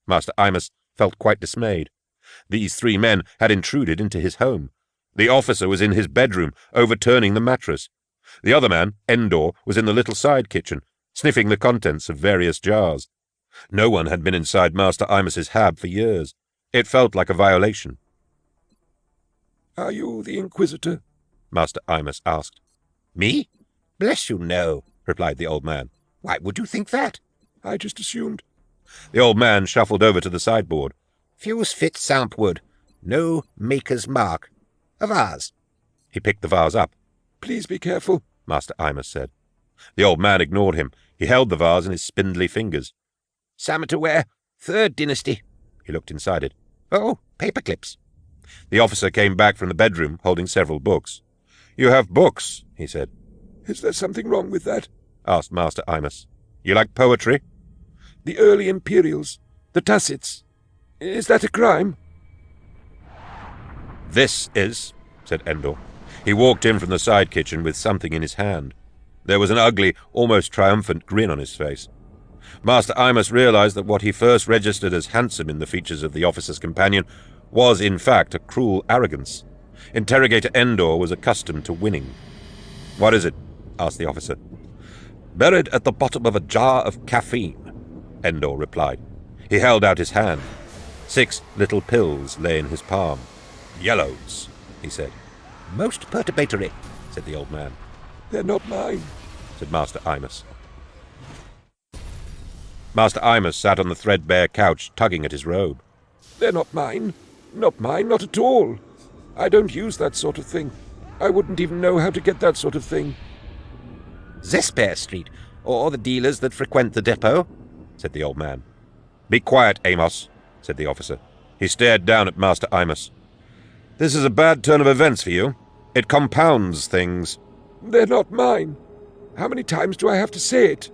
Master Imus felt quite dismayed. These 3 men had intruded into his home. The officer was in his bedroom, overturning the mattress. The other man, Endor, was in the little side kitchen, sniffing the contents of various jars. No one had been inside Master Imus's hab for years. It felt like a violation. "Are you the Inquisitor?" Master Imus asked. "Me? Bless you, no," replied the old man. "Why would you think that?" "I just assumed." The old man shuffled over to the sideboard. "Fuse fit sampwood. No maker's mark. A vase." He picked the vase up. "Please be careful," Master Imus said. The old man ignored him. He held the vase in his spindly fingers. "Samotarware, 3rd dynasty." He looked inside it. "Oh, paper clips." The officer came back from the bedroom, holding several books. "You have books," he said. "Is there something wrong with that?" asked Master Imus. "You like poetry?" "The early Imperials, the Tacites. Is that a crime?" "This is," said Endor. He walked in from the side kitchen with something in his hand. There was an ugly, almost triumphant grin on his face. Master Imus realized that what he first registered as handsome in the features of the officer's companion was, in fact, a cruel arrogance. Interrogator Endor was accustomed to winning. "What is it?" asked the officer. "Buried at the bottom of a jar of caffeine," Endor replied. He held out his hand. 6 little pills lay in his palm. "Yellows," he said. "Most perturbatory," said the old man. "They're not mine," said Master Imus. Master Imus sat on the threadbare couch, tugging at his robe. "They're not mine. Not mine, not at all. I don't use that sort of thing. I wouldn't even know how to get that sort of thing." "Zesper Street, or the dealers that frequent the depot," said the old man. "Be quiet, Amos," said the officer. He stared down at Master Imus. "This is a bad turn of events for you. It compounds things." "They're not mine. How many times do I have to say it?"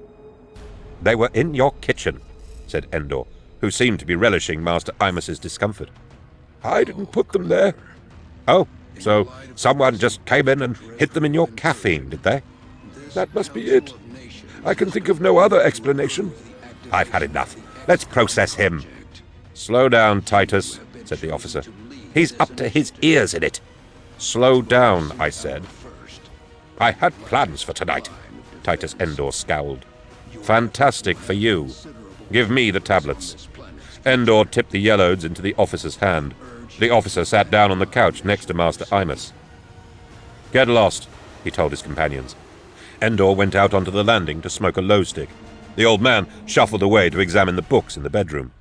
"They were in your kitchen," said Endor, who seemed to be relishing Master Imus's discomfort. "I didn't put them there." "Oh, so someone just came in and hid them in your caffeine, did they?" "That must be it. I can think of no other explanation." "I've had enough. Let's process him." "Slow down, Titus," said the officer. "He's up to his ears in it." "Slow down, I said." "I had plans for tonight," Titus Endor scowled. "Fantastic for you. Give me the tablets." Endor tipped the yellows into the officer's hand. The officer sat down on the couch next to Master Imus. "Get lost," he told his companions. Endor went out onto the landing to smoke a low stick. The old man shuffled away to examine the books in the bedroom.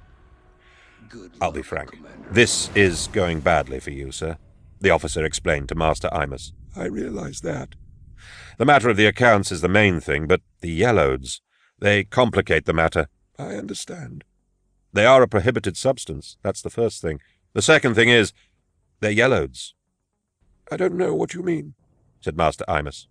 "I'll be frank. This is going badly for you, sir," the officer explained to Master Imus. "I realize that." "The matter of the accounts is the main thing, but the yellows, they complicate the matter." "I understand." "They are a prohibited substance. That's the first thing. The second thing is, they're yellows." "I don't know what you mean," said Master Imus.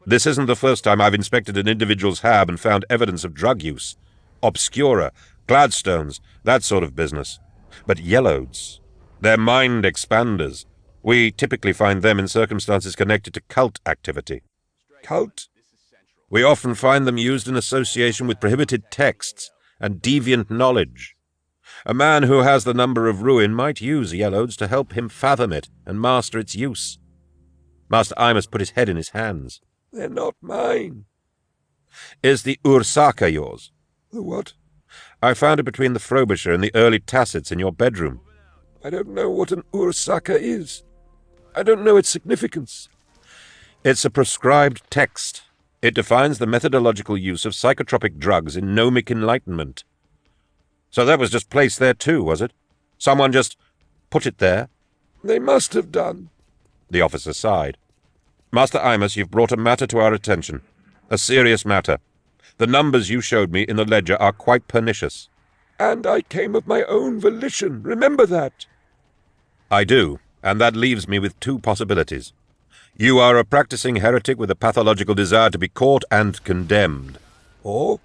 "This isn't the first time I've inspected an individual's hab and found evidence of drug use. Obscura, Gladstones, that sort of business. But yellows, they're mind expanders. We typically find them in circumstances connected to cult activity." "Cult?" "We often find them used in association with prohibited texts and deviant knowledge. A man who has the number of ruin might use yellows to help him fathom it and master its use." Master Imus put his head in his hands. "They're not mine." "Is the Ursaka yours?" "The what?" "I found it between the Frobisher and the early Tacites in your bedroom." "I don't know what an Ursaka is. I don't know its significance." "It's a prescribed text. It defines the methodological use of psychotropic drugs in gnomic enlightenment." "So that was just placed there too, was it? Someone just put it there?" "They must have done." The officer sighed. "Master Imus, you've brought a matter to our attention. A serious matter. The numbers you showed me in the ledger are quite pernicious." "And I came of my own volition. Remember that." "I do, and that leaves me with 2 possibilities. You are a practicing heretic with a pathological desire to be caught and condemned. Or,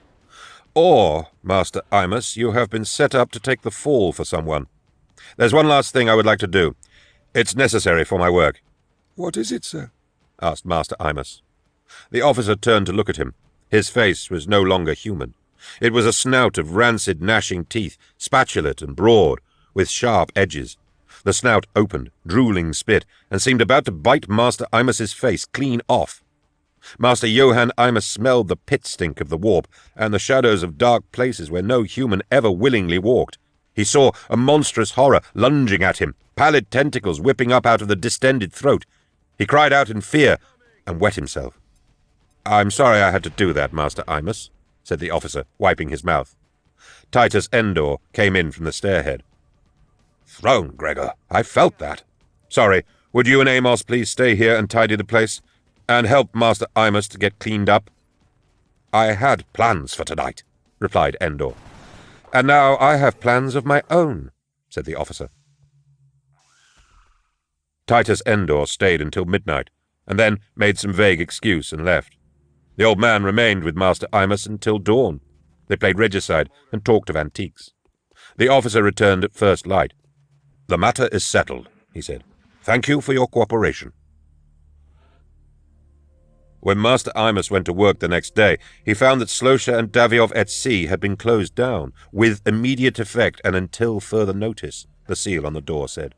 Master Imus, you have been set up to take the fall for someone. There's one last thing I would like to do. It's necessary for my work." "What is it, sir?" asked Master Imus. The officer turned to look at him. His face was no longer human. It was a snout of rancid, gnashing teeth, spatulate and broad, with sharp edges. The snout opened, drooling spit, and seemed about to bite Master Imus's face clean off. Master Johann Imus smelled the pit stink of the warp and the shadows of dark places where no human ever willingly walked. He saw a monstrous horror lunging at him, pallid tentacles whipping up out of the distended throat. He cried out in fear and wet himself. "I'm sorry I had to do that, Master Imus," said the officer, wiping his mouth. Titus Endor came in from the stairhead. "Throne, Gregor, I felt that. Sorry, would you and Amos please stay here and tidy the place, and help Master Imus to get cleaned up?" "I had plans for tonight," replied Endor. "And now I have plans of my own," said the officer. Titus Endor stayed until midnight, and then made some vague excuse and left. The old man remained with Master Imus until dawn. They played regicide and talked of antiques. The officer returned at first light. "The matter is settled," he said. "Thank you for your cooperation." When Master Imus went to work the next day, he found that Slosha and Daviov et C. had been closed down, with immediate effect and until further notice, the seal on the door said.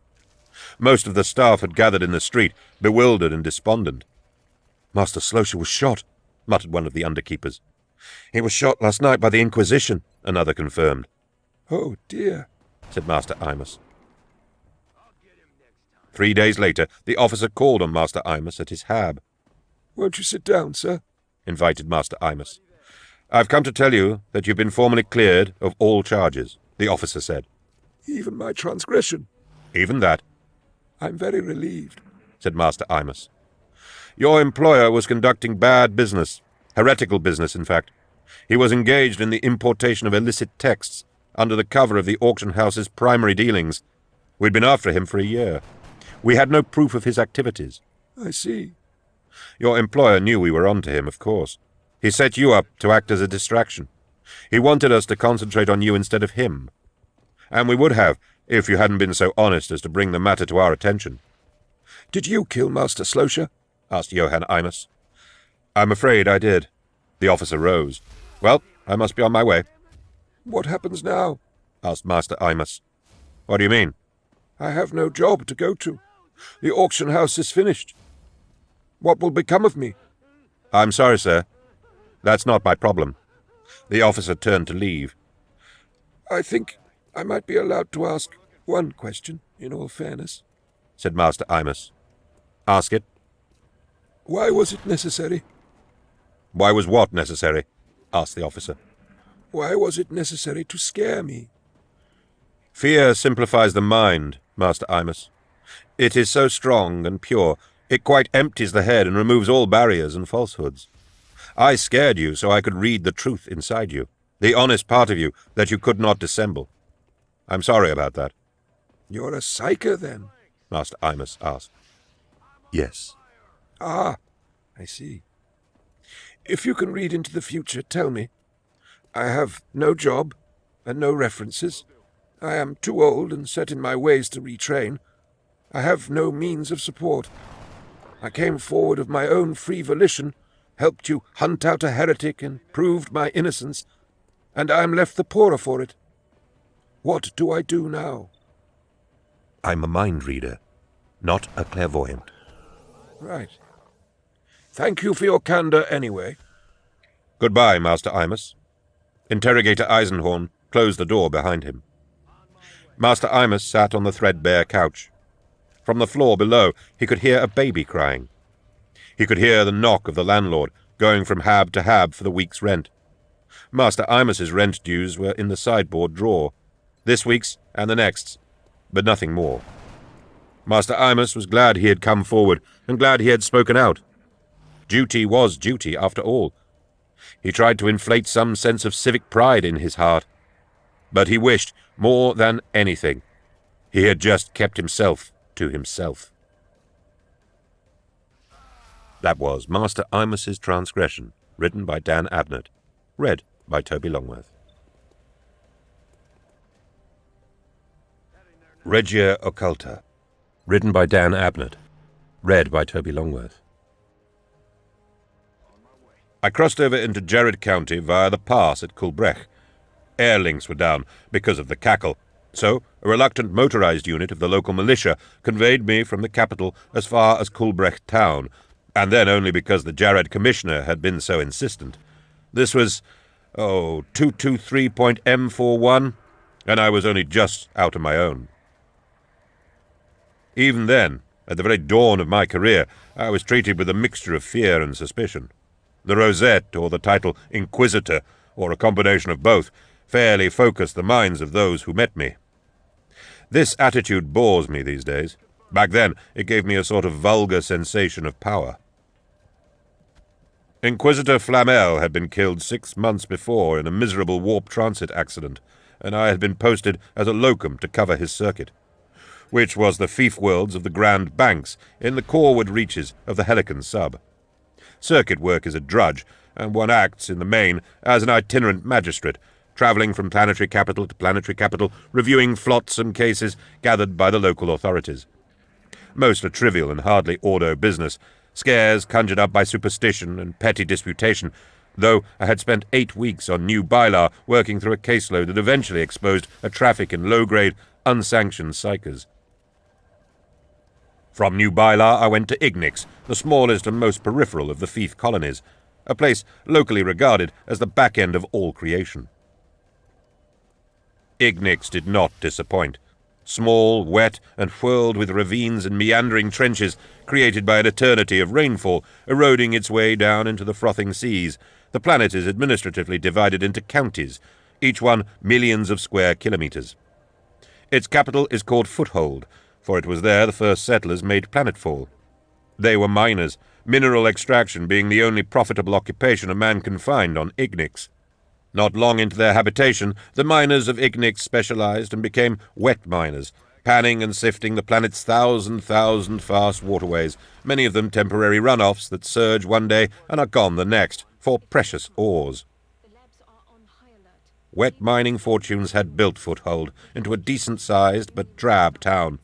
Most of the staff had gathered in the street, bewildered and despondent. "Master Slosha was shot," muttered one of the underkeepers. "He was shot last night by the Inquisition," another confirmed. Oh, dear, said Master Imus. 3 days later, the officer called on Master Imus at his hab. "Won't you sit down, sir?" invited Master Imus. "I've come to tell you that you've been formally cleared of all charges," the officer said. "Even my transgression?" "Even that," "I'm very relieved," said Master Imus. "Your employer was conducting bad business, heretical business, in fact. He was engaged in the importation of illicit texts under the cover of the auction house's primary dealings. We'd been after him for a year. We had no proof of his activities. "I see." Your employer knew we were on to him, of course. He set you up to act as a distraction. He wanted us to concentrate on you instead of him. And we would have, if you hadn't been so honest as to bring the matter to our attention." "Did you kill Master Slosha?" asked Johann Imus. "I'm afraid I did." The officer rose. "Well, I must be on my way." "What happens now?" asked Master Imus. "What do you mean?" "I have no job to go to. The auction house is finished. What will become of me?" "I'm sorry, sir. That's not my problem." The officer turned to leave. "I think I might be allowed to ask one question, in all fairness," said Master Imus. "Ask it." "Why was it necessary?" "Why was what necessary?" asked the officer. "Why was it necessary to scare me?" "Fear simplifies the mind, Master Imus. It is so strong and pure, it quite empties the head and removes all barriers and falsehoods. I scared you so I could read the truth inside you, the honest part of you that you could not dissemble. I'm sorry about that." "You're a psyker, then?" Master Imus asked. "Yes." "Ah, I see. If you can read into the future, tell me. I have no job and no references. I am too old and set in my ways to retrain. I have no means of support. I came forward of my own free volition, helped you hunt out a heretic and proved my innocence, and I am left the poorer for it. What do I do now?" "I'm a mind reader, not a clairvoyant." "Right. Thank you for your candor anyway." "Goodbye, Master Imus." Interrogator Eisenhorn closed the door behind him. Master Imus sat on the threadbare couch. From the floor below he could hear a baby crying. He could hear the knock of the landlord going from hab to hab for the week's rent. Master Imus's rent dues were in the sideboard drawer, this week's and the next's, but nothing more. Master Imus was glad he had come forward and glad he had spoken out. Duty was duty, after all. He tried to inflate some sense of civic pride in his heart. But he wished, more than anything, he had just kept himself to himself. That was Master Imus's Transgression, written by Dan Abnett, read by Toby Longworth. Regia Occulta, written by Dan Abnett, read by Toby Longworth. I crossed over into Jared County via the pass at Culbrech. Air links were down because of the cackle, so a reluctant motorized unit of the local militia conveyed me from the capital as far as Kulbrecht town, and then only because the Jared commissioner had been so insistent. This was, 223.M41, and I was only just out on my own. Even then, at the very dawn of my career, I was treated with a mixture of fear and suspicion. The rosette, or the title Inquisitor, or a combination of both, fairly focused the minds of those who met me. This attitude bores me these days. Back then, it gave me a sort of vulgar sensation of power. Inquisitor Flamel had been killed 6 months before in a miserable warp transit accident, and I had been posted as a locum to cover his circuit, which was the fief worlds of the Grand Banks in the coreward reaches of the Helican sub. Circuit work is a drudge, and one acts, in the main, as an itinerant magistrate, travelling from planetary capital to planetary capital, reviewing flotsam cases gathered by the local authorities. Most are trivial and hardly ordo business, scares conjured up by superstition and petty disputation, though I had spent 8 weeks on New Bylar working through a caseload that eventually exposed a traffic in low-grade, unsanctioned psychers. From New Bylar I went to Ignix, the smallest and most peripheral of the fief colonies, a place locally regarded as the back end of all creation. Ignix did not disappoint. Small, wet, and whirled with ravines and meandering trenches created by an eternity of rainfall eroding its way down into the frothing seas, the planet is administratively divided into counties, each one millions of square kilometers. Its capital is called Foothold, for it was there the first settlers made planetfall. They were miners, mineral extraction being the only profitable occupation a man can find on Ignix. Not long into their habitation, the miners of Ignix specialized and became wet miners, panning and sifting the planet's thousand fast waterways, many of them temporary runoffs that surge one day and are gone the next, for precious ores. Wet mining fortunes had built Foothold into a decent-sized but drab town.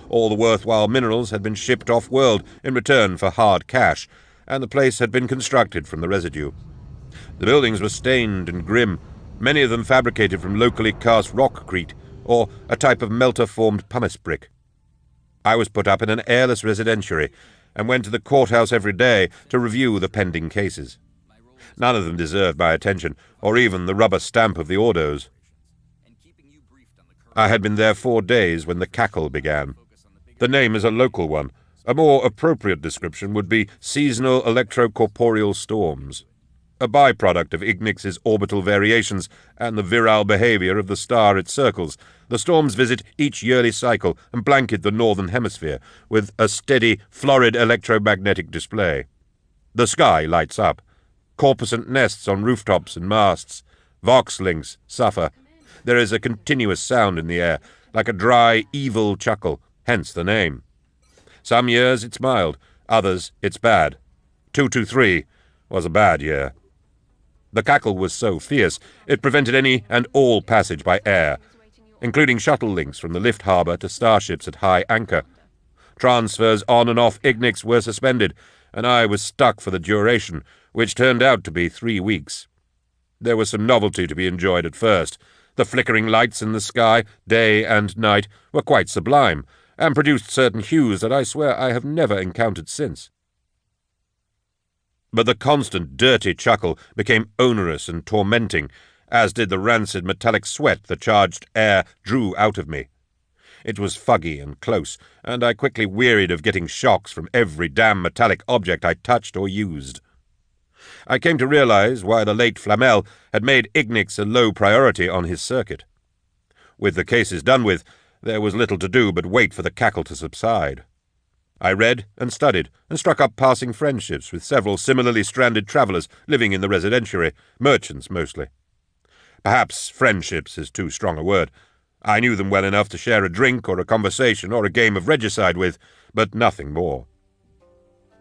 All the worthwhile minerals had been shipped off-world in return for hard cash, and the place had been constructed from the residue. The buildings were stained and grim, many of them fabricated from locally cast rockcrete, or a type of melter-formed pumice brick. I was put up in an airless residentiary, and went to the courthouse every day to review the pending cases. None of them deserved my attention, or even the rubber stamp of the ordos. I had been there 4 days when the cackle began. The name is a local one. A more appropriate description would be seasonal electrocorporeal storms, a byproduct of Ignix's orbital variations and the virile behavior of the star it circles. The storms visit each yearly cycle and blanket the northern hemisphere with a steady, florid electromagnetic display. The sky lights up. Corpuscent nests on rooftops and masts. Vox links suffer. There is a continuous sound in the air, like a dry, evil chuckle, hence the name. Some years it's mild, others it's bad. 223 was a bad year. The cackle was so fierce it prevented any and all passage by air, including shuttle links from the lift harbour to starships at high anchor. Transfers on and off Ignix were suspended, and I was stuck for the duration, which turned out to be 3 weeks. There was some novelty to be enjoyed at first. The flickering lights in the sky, day and night, were quite sublime, and produced certain hues that I swear I have never encountered since. But the constant dirty chuckle became onerous and tormenting, as did the rancid metallic sweat the charged air drew out of me. It was fuggy and close, and I quickly wearied of getting shocks from every damn metallic object I touched or used. I came to realize why the late Flamel had made Ignix a low priority on his circuit. With the cases done with, there was little to do but wait for the cackle to subside. I read and studied and struck up passing friendships with several similarly stranded travellers living in the residentiary, merchants mostly. Perhaps friendships is too strong a word. I knew them well enough to share a drink or a conversation or a game of regicide with, but nothing more.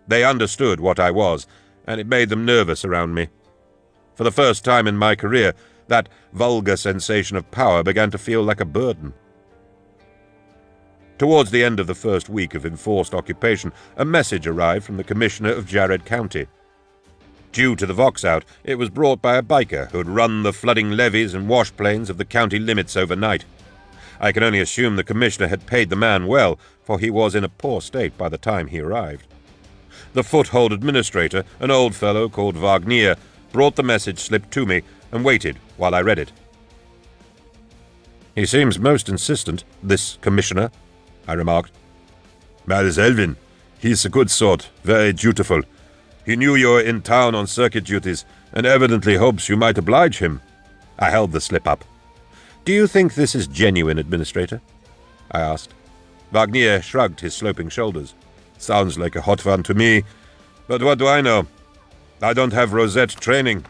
They understood what I was, and it made them nervous around me. For the first time in my career, that vulgar sensation of power began to feel like a burden. Towards the end of the first week of enforced occupation, a message arrived from the Commissioner of Jared County. Due to the Vox-out, it was brought by a biker who had run the flooding levees and wash plains of the county limits overnight. I can only assume the commissioner had paid the man well, for he was in a poor state by the time he arrived. The foothold administrator, an old fellow called Wagner, brought the message slip to me and waited while I read it. "He seems most insistent, this commissioner," I remarked. "Well, Selwyn, he's a good sort, very dutiful. He knew you were in town on circuit duties, and evidently hopes you might oblige him." I held the slip up. "Do you think this is genuine, Administrator?" I asked. Wagner shrugged his sloping shoulders. "Sounds like a hot one to me, but what do I know? I don't have Rosette training."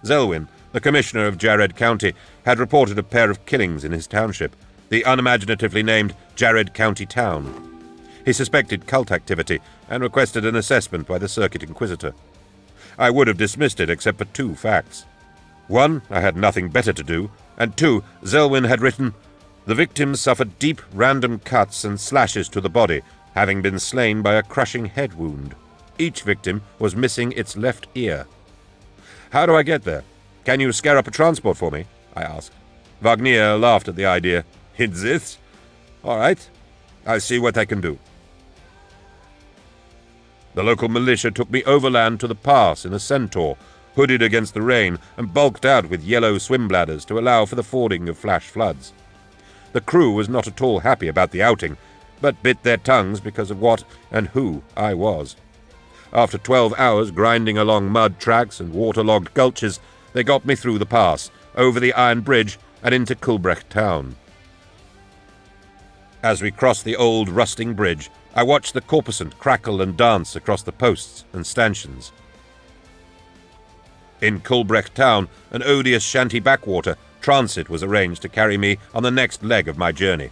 Selwyn, the commissioner of Jared County, had reported a pair of killings in his township, the unimaginatively named Jared County Town. He suspected cult activity and requested an assessment by the Circuit Inquisitor. I would have dismissed it except for two facts. One, I had nothing better to do, and two, Selwyn had written, "The victims suffered deep, random cuts and slashes to the body, having been slain by a crushing head wound. Each victim was missing its left ear." "How do I get there? Can you scare up a transport for me?" I asked. Wagner laughed at the idea. "It's this? All right. I'll see what I can do." The local militia took me overland to the pass in a centaur, hooded against the rain and bulked out with yellow swim bladders to allow for the fording of flash floods. The crew was not at all happy about the outing, but bit their tongues because of what and who I was. After 12 hours grinding along mud tracks and waterlogged gulches, they got me through the pass, over the iron bridge, and into Kulbrecht town. As we crossed the old rusting bridge, I watched the corposant crackle and dance across the posts and stanchions. In Kulbrecht town, an odious shanty backwater, transit was arranged to carry me on the next leg of my journey.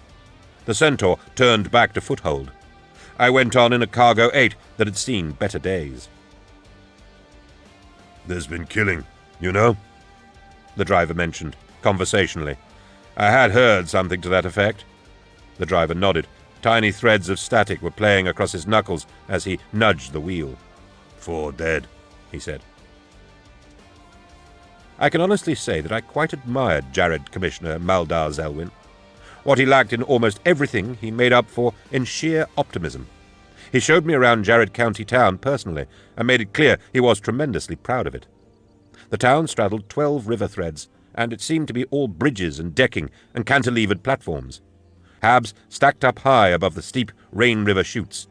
The centaur turned back to foothold. I went on in a cargo 8 that had seen better days. "There's been killing, you know?" the driver mentioned, conversationally. I had heard something to that effect. The driver nodded. Tiny threads of static were playing across his knuckles as he nudged the wheel. "4 dead," he said. I can honestly say that I quite admired Jared Commissioner Maldar Selwyn. What he lacked in almost everything he made up for in sheer optimism. He showed me around Jared County town personally and made it clear he was tremendously proud of it. The town straddled 12 river threads, and it seemed to be all bridges and decking and cantilevered platforms. Habs stacked up high above the steep Rain River chutes.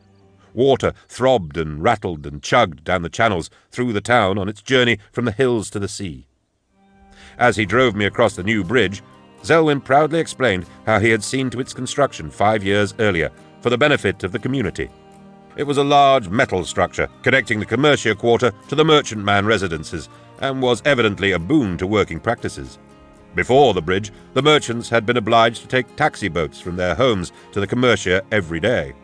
Water throbbed and rattled and chugged down the channels through the town on its journey from the hills to the sea. As he drove me across the new bridge, Selwyn proudly explained how he had seen to its construction 5 years earlier for the benefit of the community. It was a large metal structure connecting the commercial quarter to the merchantman residences and was evidently a boon to working practices. Before the bridge, the merchants had been obliged to take taxi boats from their homes to the commercia every day.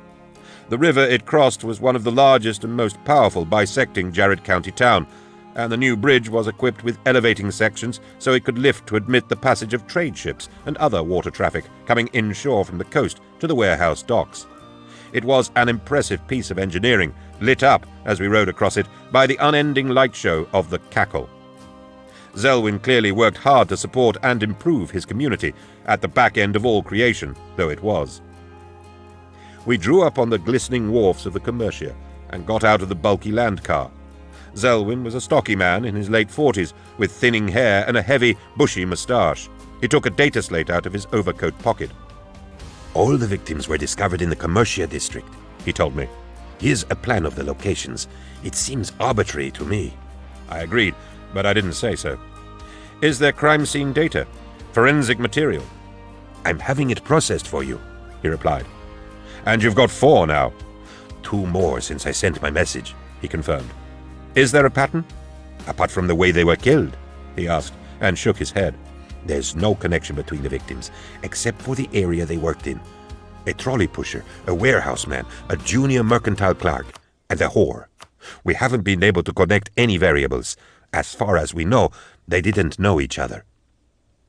The river it crossed was one of the largest and most powerful bisecting Jared County town, and the new bridge was equipped with elevating sections so it could lift to admit the passage of trade ships and other water traffic coming inshore from the coast to the warehouse docks. It was an impressive piece of engineering, lit up, as we rode across it, by the unending light show of the Cackle. Selwyn clearly worked hard to support and improve his community, at the back end of all creation, though it was. We drew up on the glistening wharfs of the Commercia and got out of the bulky land car. Selwyn was a stocky man in his late 40s, with thinning hair and a heavy, bushy moustache. He took a data slate out of his overcoat pocket. "All the victims were discovered in the Commercia district," he told me. "Here's a plan of the locations. It seems arbitrary to me." I agreed, but I didn't say so. "Is there crime scene data? Forensic material?" "I'm having it processed for you," he replied. "And you've got 4 now?" "2 more since I sent my message," he confirmed. "Is there a pattern?" "Apart from the way they were killed?" he asked, and shook his head. "There's no connection between the victims, except for the area they worked in. A trolley pusher, a warehouse man, a junior mercantile clerk, and a whore. We haven't been able to connect any variables. As far as we know, they didn't know each other."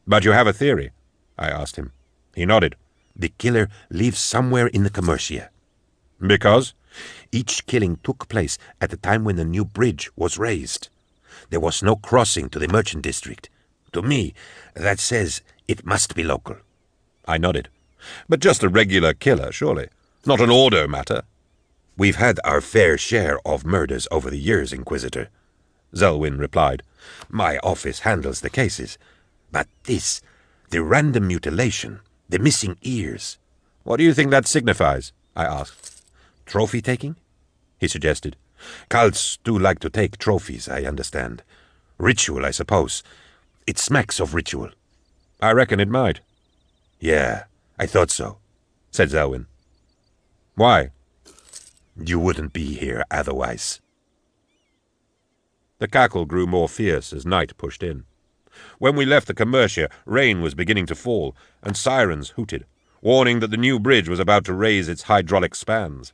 "But you have a theory?" I asked him. He nodded. "The killer lives somewhere in the Commercia." "Because?" Each killing took place at the time when the new bridge was raised. There was no crossing to the merchant district. To me, that says it must be local. I nodded. But just a regular killer, surely. Not an ordo matter. We've had our fair share of murders over the years, Inquisitor, Zelwyn replied. My office handles the cases. But this, the random mutilation, the missing ears. What do you think that signifies? I asked. Trophy taking? He suggested. Cults do like to take trophies, I understand. Ritual, I suppose. It smacks of ritual. I reckon it might. Yeah, I thought so, said Zelwyn. Why? You wouldn't be here otherwise. The cackle grew more fierce as night pushed in. When we left the Commercia, rain was beginning to fall, and sirens hooted, warning that the new bridge was about to raise its hydraulic spans.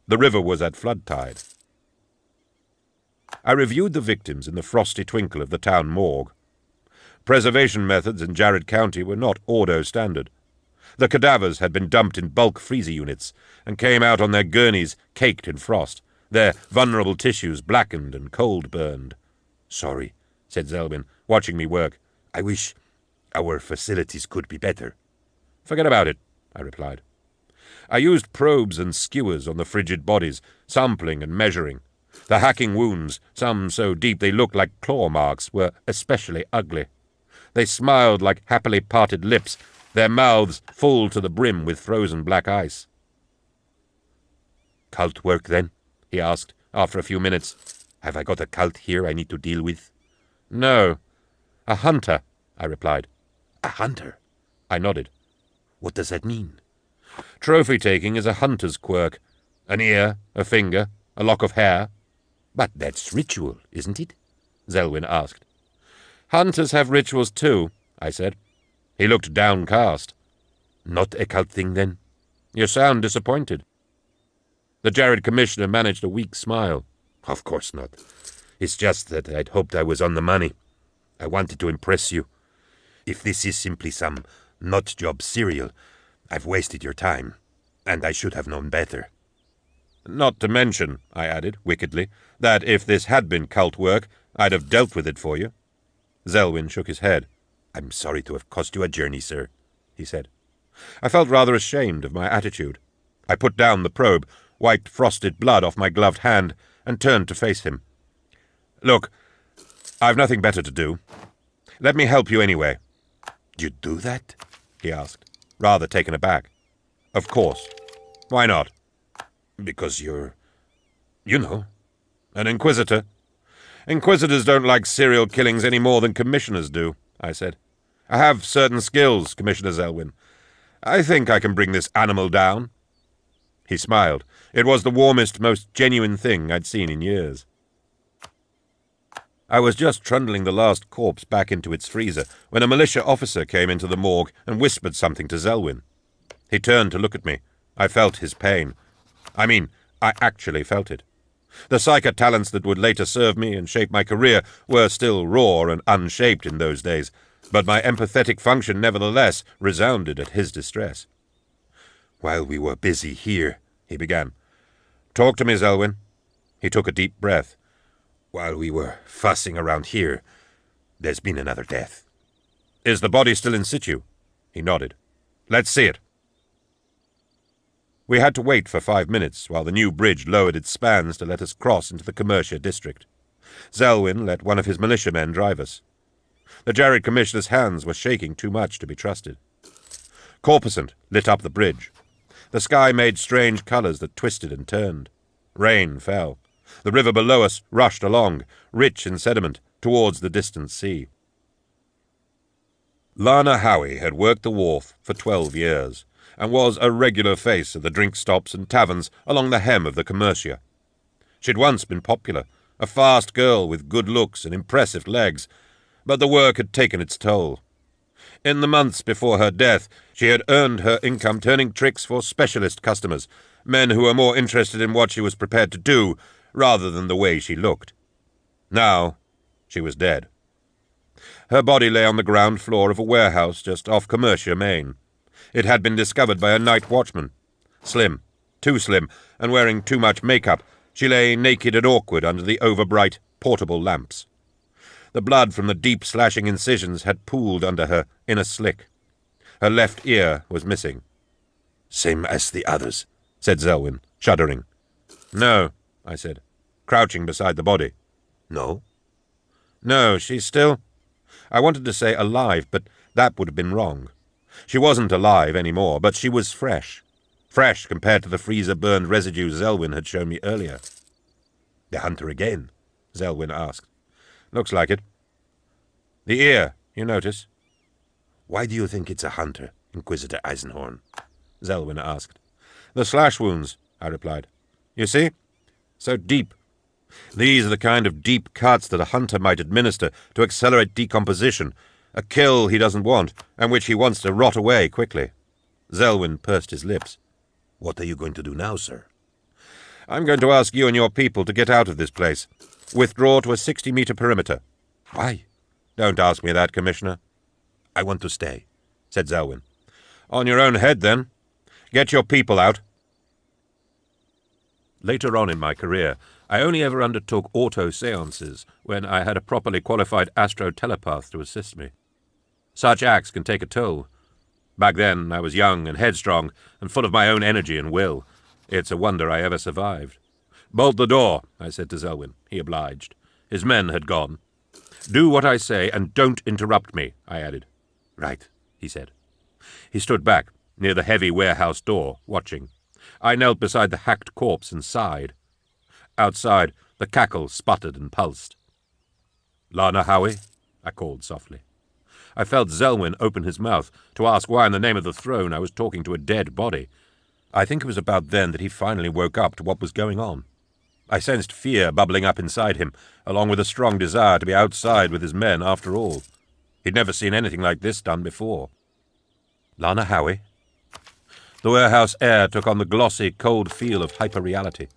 The river was at flood tide. I reviewed the victims in the frosty twinkle of the town morgue. Preservation methods in Jared County were not ordo standard. The cadavers had been dumped in bulk freezer units and came out on their gurneys caked in frost, their vulnerable tissues blackened and cold-burned. Sorry, said Zelwyn, watching me work. I wish our facilities could be better. Forget about it, I replied. I used probes and skewers on the frigid bodies, sampling and measuring. The hacking wounds, some so deep they looked like claw marks, were especially ugly. They smiled like happily parted lips, their mouths full to the brim with frozen black ice. Cult work, then? He asked, after a few minutes. Have I got a cult here I need to deal with? No. A hunter, I replied. A hunter? I nodded. What does that mean? Trophy-taking is a hunter's quirk. An ear, a finger, a lock of hair. But that's ritual, isn't it? Zelwyn asked. Hunters have rituals too, I said. He looked downcast. Not a cult thing, then? You sound disappointed. The Jared Commissioner managed a weak smile. Of course not. It's just that I'd hoped I was on the money. I wanted to impress you. If this is simply some nut-job serial, I've wasted your time, and I should have known better. Not to mention, I added, wickedly, that if this had been cult work, I'd have dealt with it for you. Zelwyn shook his head. I'm sorry to have cost you a journey, sir, he said. I felt rather ashamed of my attitude. I put down the probe, wiped frosted blood off my gloved hand, and turned to face him. Look, I've nothing better to do. Let me help you anyway. You'd do that? He asked, rather taken aback. Of course. Why not? Because you're, you know, an inquisitor. Inquisitors don't like serial killings any more than commissioners do, I said. I have certain skills, Commissioner Zelwyn. I think I can bring this animal down. He smiled. It was the warmest, most genuine thing I'd seen in years. I was just trundling the last corpse back into its freezer when a militia officer came into the morgue and whispered something to Zelwyn. He turned to look at me. I felt his pain. I actually felt it. The psychic talents that would later serve me and shape my career were still raw and unshaped in those days, but my empathetic function nevertheless resounded at his distress. While we were busy here, he began. Talk to me, Zelwyn. He took a deep breath. While we were fussing around here, there's been another death. Is the body still in situ? He nodded. Let's see it. We had to wait for 5 minutes while the new bridge lowered its spans to let us cross into the Commercia district. Zelwyn let one of his militiamen drive us. The Jared Commissioner's hands were shaking too much to be trusted. Corposant lit up the bridge. The sky made strange colors that twisted and turned. Rain fell. The river below us rushed along, rich in sediment, towards the distant sea. Lana Howie had worked the wharf for 12 years, and was a regular face at the drink stops and taverns along the hem of the Commercia. She'd once been popular, a fast girl with good looks and impressive legs, but the work had taken its toll. In the months before her death, she had earned her income turning tricks for specialist customers, men who were more interested in what she was prepared to do rather than the way she looked. Now, she was dead. Her body lay on the ground floor of a warehouse just off Commercia, Maine. It had been discovered by a night watchman. Slim, Too slim, and wearing too much makeup, she lay naked and awkward under the overbright, portable lamps. The blood from the deep slashing incisions had pooled under her in a slick. Her left ear was missing. Same as the others, said Selwyn, shuddering. No, I said, crouching beside the body. No? No, she's still... I wanted to say alive, but that would have been wrong. She wasn't alive any more, but she was fresh. Fresh compared to the freezer-burned residue Selwyn had shown me earlier. The hunter again? Selwyn asked. Looks like it. The ear, you notice? Why do you think it's a hunter, Inquisitor Eisenhorn? Selwyn asked. The slash wounds, I replied. You see? So deep. These are the kind of deep cuts that a hunter might administer to accelerate decomposition, a kill he doesn't want, and which he wants to rot away quickly. Selwyn pursed his lips. What are you going to do now, sir? I'm going to ask you and your people to get out of this place. Withdraw to a 60-meter perimeter. Why? Don't ask me that, Commissioner. I want to stay, said Selwyn. On your own head, then. Get your people out. Later on in my career, I only ever undertook auto-seances when I had a properly qualified astro-telepath to assist me. Such acts can take a toll. Back then, I was young and headstrong and full of my own energy and will. It's a wonder I ever survived. Bolt the door, I said to Selwyn. He obliged. His men had gone. Do what I say and don't interrupt me, I added. Right, he said. He stood back, near the heavy warehouse door, watching. I knelt beside the hacked corpse and sighed. Outside, the cackle sputtered and pulsed. Lana Howie, I called softly. I felt Selwyn open his mouth to ask why in the name of the throne I was talking to a dead body. I think it was about then that he finally woke up to what was going on. I sensed fear bubbling up inside him, along with a strong desire to be outside with his men after all. He'd never seen anything like this done before. Lana Howie? The warehouse air took on the glossy, cold feel of hyperreality.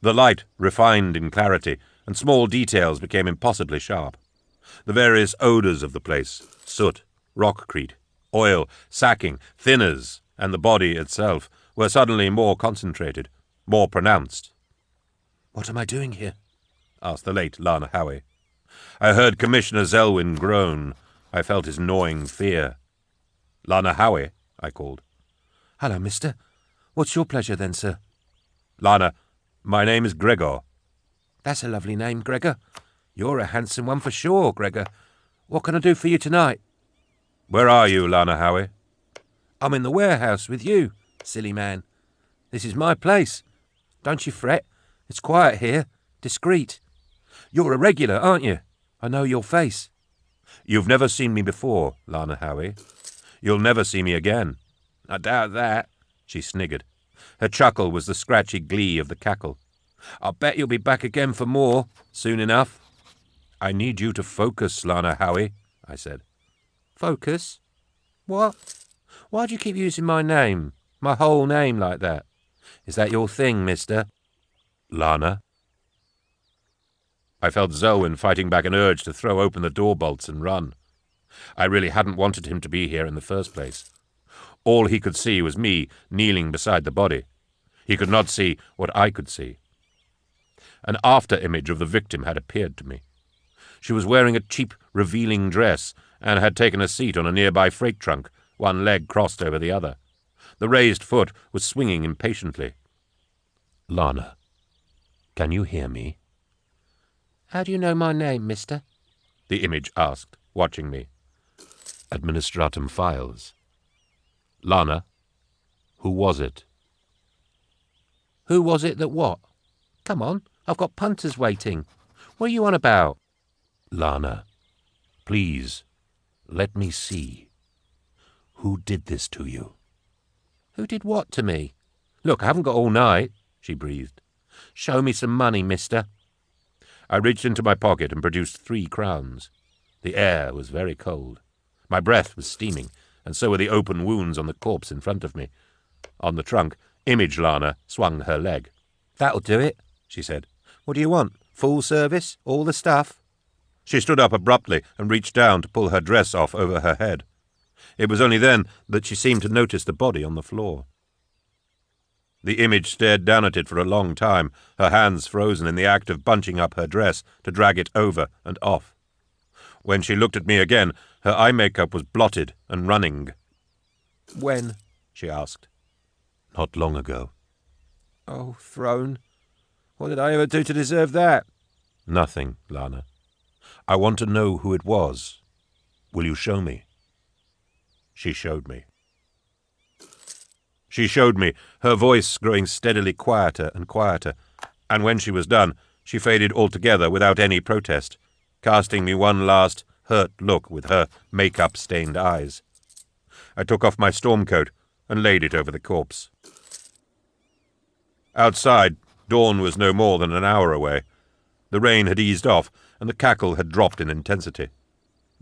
The light refined in clarity, and small details became impossibly sharp. The various odors of the place, soot, rockcrete, oil, sacking, thinners, and the body itself, were suddenly more concentrated, more pronounced. "What am I doing here?" asked the late Lana Howie. I heard Commissioner Selwyn groan. I felt his gnawing fear. "Lana Howie," I called. "Hello, mister. What's your pleasure then, sir?" "Lana, my name is Gregor." "That's a lovely name, Gregor. You're a handsome one for sure, Gregor. What can I do for you tonight?" "Where are you, Lana Howie?" "I'm in the warehouse with you, silly man. This is my place. Don't you fret. It's quiet here, discreet. You're a regular, aren't you? I know your face." "You've never seen me before, Lana Howie. You'll never see me again." "I doubt that," she sniggered. Her chuckle was the scratchy glee of the cackle. "I'll bet you'll be back again for more, soon enough." "I need you to focus, Lana Howie," I said. "Focus? What? Why do you keep using my name, my whole name like that? Is that your thing, mister?" "Lana?" I felt Selwyn fighting back an urge to throw open the door bolts and run. I really hadn't wanted him to be here in the first place. All he could see was me kneeling beside the body. He could not see what I could see. An after-image of the victim had appeared to me. She was wearing a cheap, revealing dress and had taken a seat on a nearby freight trunk, one leg crossed over the other. The raised foot was swinging impatiently. "Lana, can you hear me?" "How do you know my name, mister?" the image asked, watching me. "Administratum files." "Lana, who was it?" "Who was it that what? Come on, I've got punters waiting. What are you on about?" "Lana, please, let me see. Who did this to you?" "Who did what to me? Look, I haven't got all night," she breathed. "Show me some money, mister." I reached into my pocket and produced 3 crowns. The air was very cold. My breath was steaming, and so were the open wounds on the corpse in front of me. On the trunk, Image Lana swung her leg. "That'll do it," she said. "What do you want? Full service? All the stuff?" She stood up abruptly and reached down to pull her dress off over her head. It was only then that she seemed to notice the body on the floor. The image stared down at it for a long time, her hands frozen in the act of bunching up her dress to drag it over and off. When she looked at me again, her eye makeup was blotted and running. When? She asked. Not long ago. Oh, Throne. What did I ever do to deserve that? Nothing, Lana. I want to know who it was. Will you show me? She showed me. She showed me, her voice growing steadily quieter and quieter, and when she was done, she faded altogether without any protest, casting me one last hurt look with her makeup-stained eyes. I took off my storm coat and laid it over the corpse. Outside, dawn was no more than an hour away. The rain had eased off, and the cackle had dropped in intensity.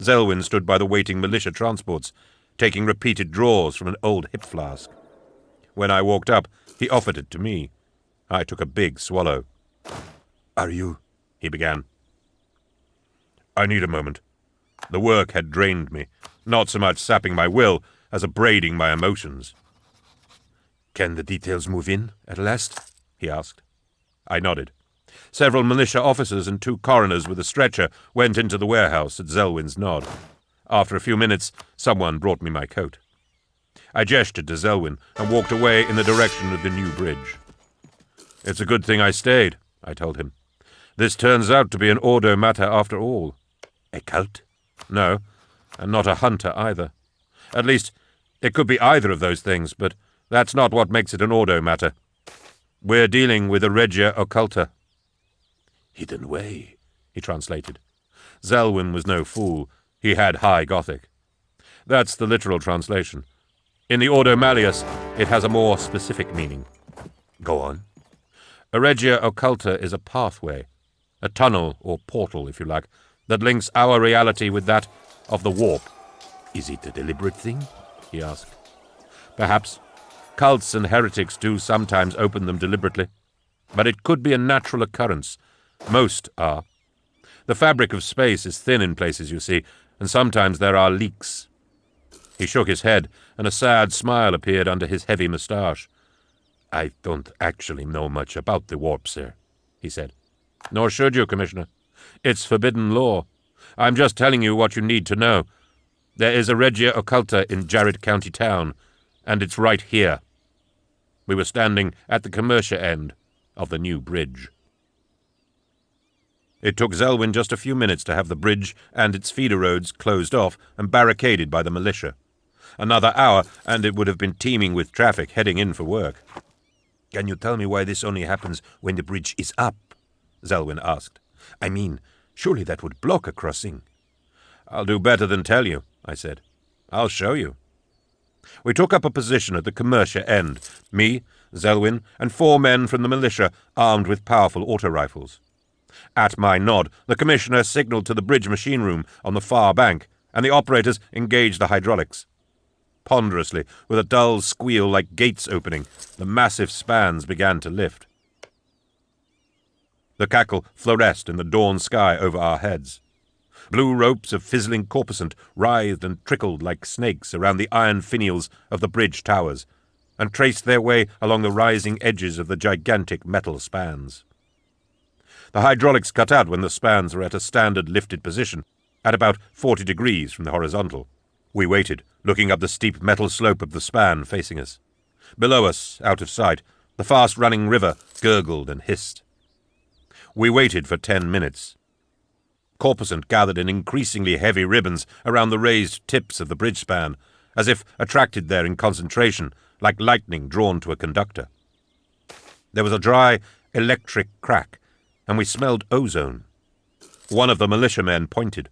Zelwyn stood by the waiting militia transports, taking repeated draws from an old hip flask. When I walked up, he offered it to me. I took a big swallow. Are you? He began. I need a moment. The work had drained me, not so much sapping my will as abrading my emotions. Can the details move in at last? He asked. I nodded. Several militia officers and 2 coroners with a stretcher went into the warehouse at Zelwyn's nod. After a few minutes, someone brought me my coat. I gestured to Zelwyn and walked away in the direction of the new bridge. It's a good thing I stayed, I told him. This turns out to be an Ordo matter after all. A cult? No, and not a hunter either. At least, it could be either of those things, but that's not what makes it an Ordo matter. We're dealing with a Regia Occulta. Hidden way, he translated. Zelwyn was no fool. He had high Gothic. That's the literal translation. In the Ordo Malleus, it has a more specific meaning. Go on. A Regia Occulta is a pathway, a tunnel or portal, if you like, that links our reality with that of the warp. Is it a deliberate thing? He asked. Perhaps. Cults and heretics do sometimes open them deliberately. But it could be a natural occurrence. Most are. The fabric of space is thin in places, you see, and sometimes there are leaks. He shook his head, and a sad smile appeared under his heavy moustache. I don't actually know much about the warp, sir, he said. Nor should you, Commissioner. It's forbidden law. I'm just telling you what you need to know. There is a Regia Occulta in Jarrett County Town, and it's right here. We were standing at the commercia end of the new bridge. It took Zelwyn just a few minutes to have the bridge and its feeder roads closed off and barricaded by the militia. Another hour, and it would have been teeming with traffic heading in for work. Can you tell me why this only happens when the bridge is up? Zelwyn asked. I mean, surely that would block a crossing. I'll do better than tell you, I said. I'll show you. We took up a position at the commercia end, me, Zelwyn, and 4 men from the militia armed with powerful auto-rifles. At my nod, the Commissioner signalled to the bridge machine room on the far bank, and the operators engaged the hydraulics. Ponderously, with a dull squeal like gates opening, the massive spans began to lift. The cackle fluoresced in the dawn sky over our heads. Blue ropes of fizzling corpuscent writhed and trickled like snakes around the iron finials of the bridge towers, and traced their way along the rising edges of the gigantic metal spans. The hydraulics cut out when the spans were at a standard lifted position, at about 40 degrees from the horizontal. We waited, looking up the steep metal slope of the span facing us. Below us, out of sight, the fast-running river gurgled and hissed. We waited for 10 minutes. Corpuscent gathered in increasingly heavy ribbons around the raised tips of the bridge span, as if attracted there in concentration, like lightning drawn to a conductor. There was a dry, electric crack, and we smelled ozone. One of the militiamen pointed.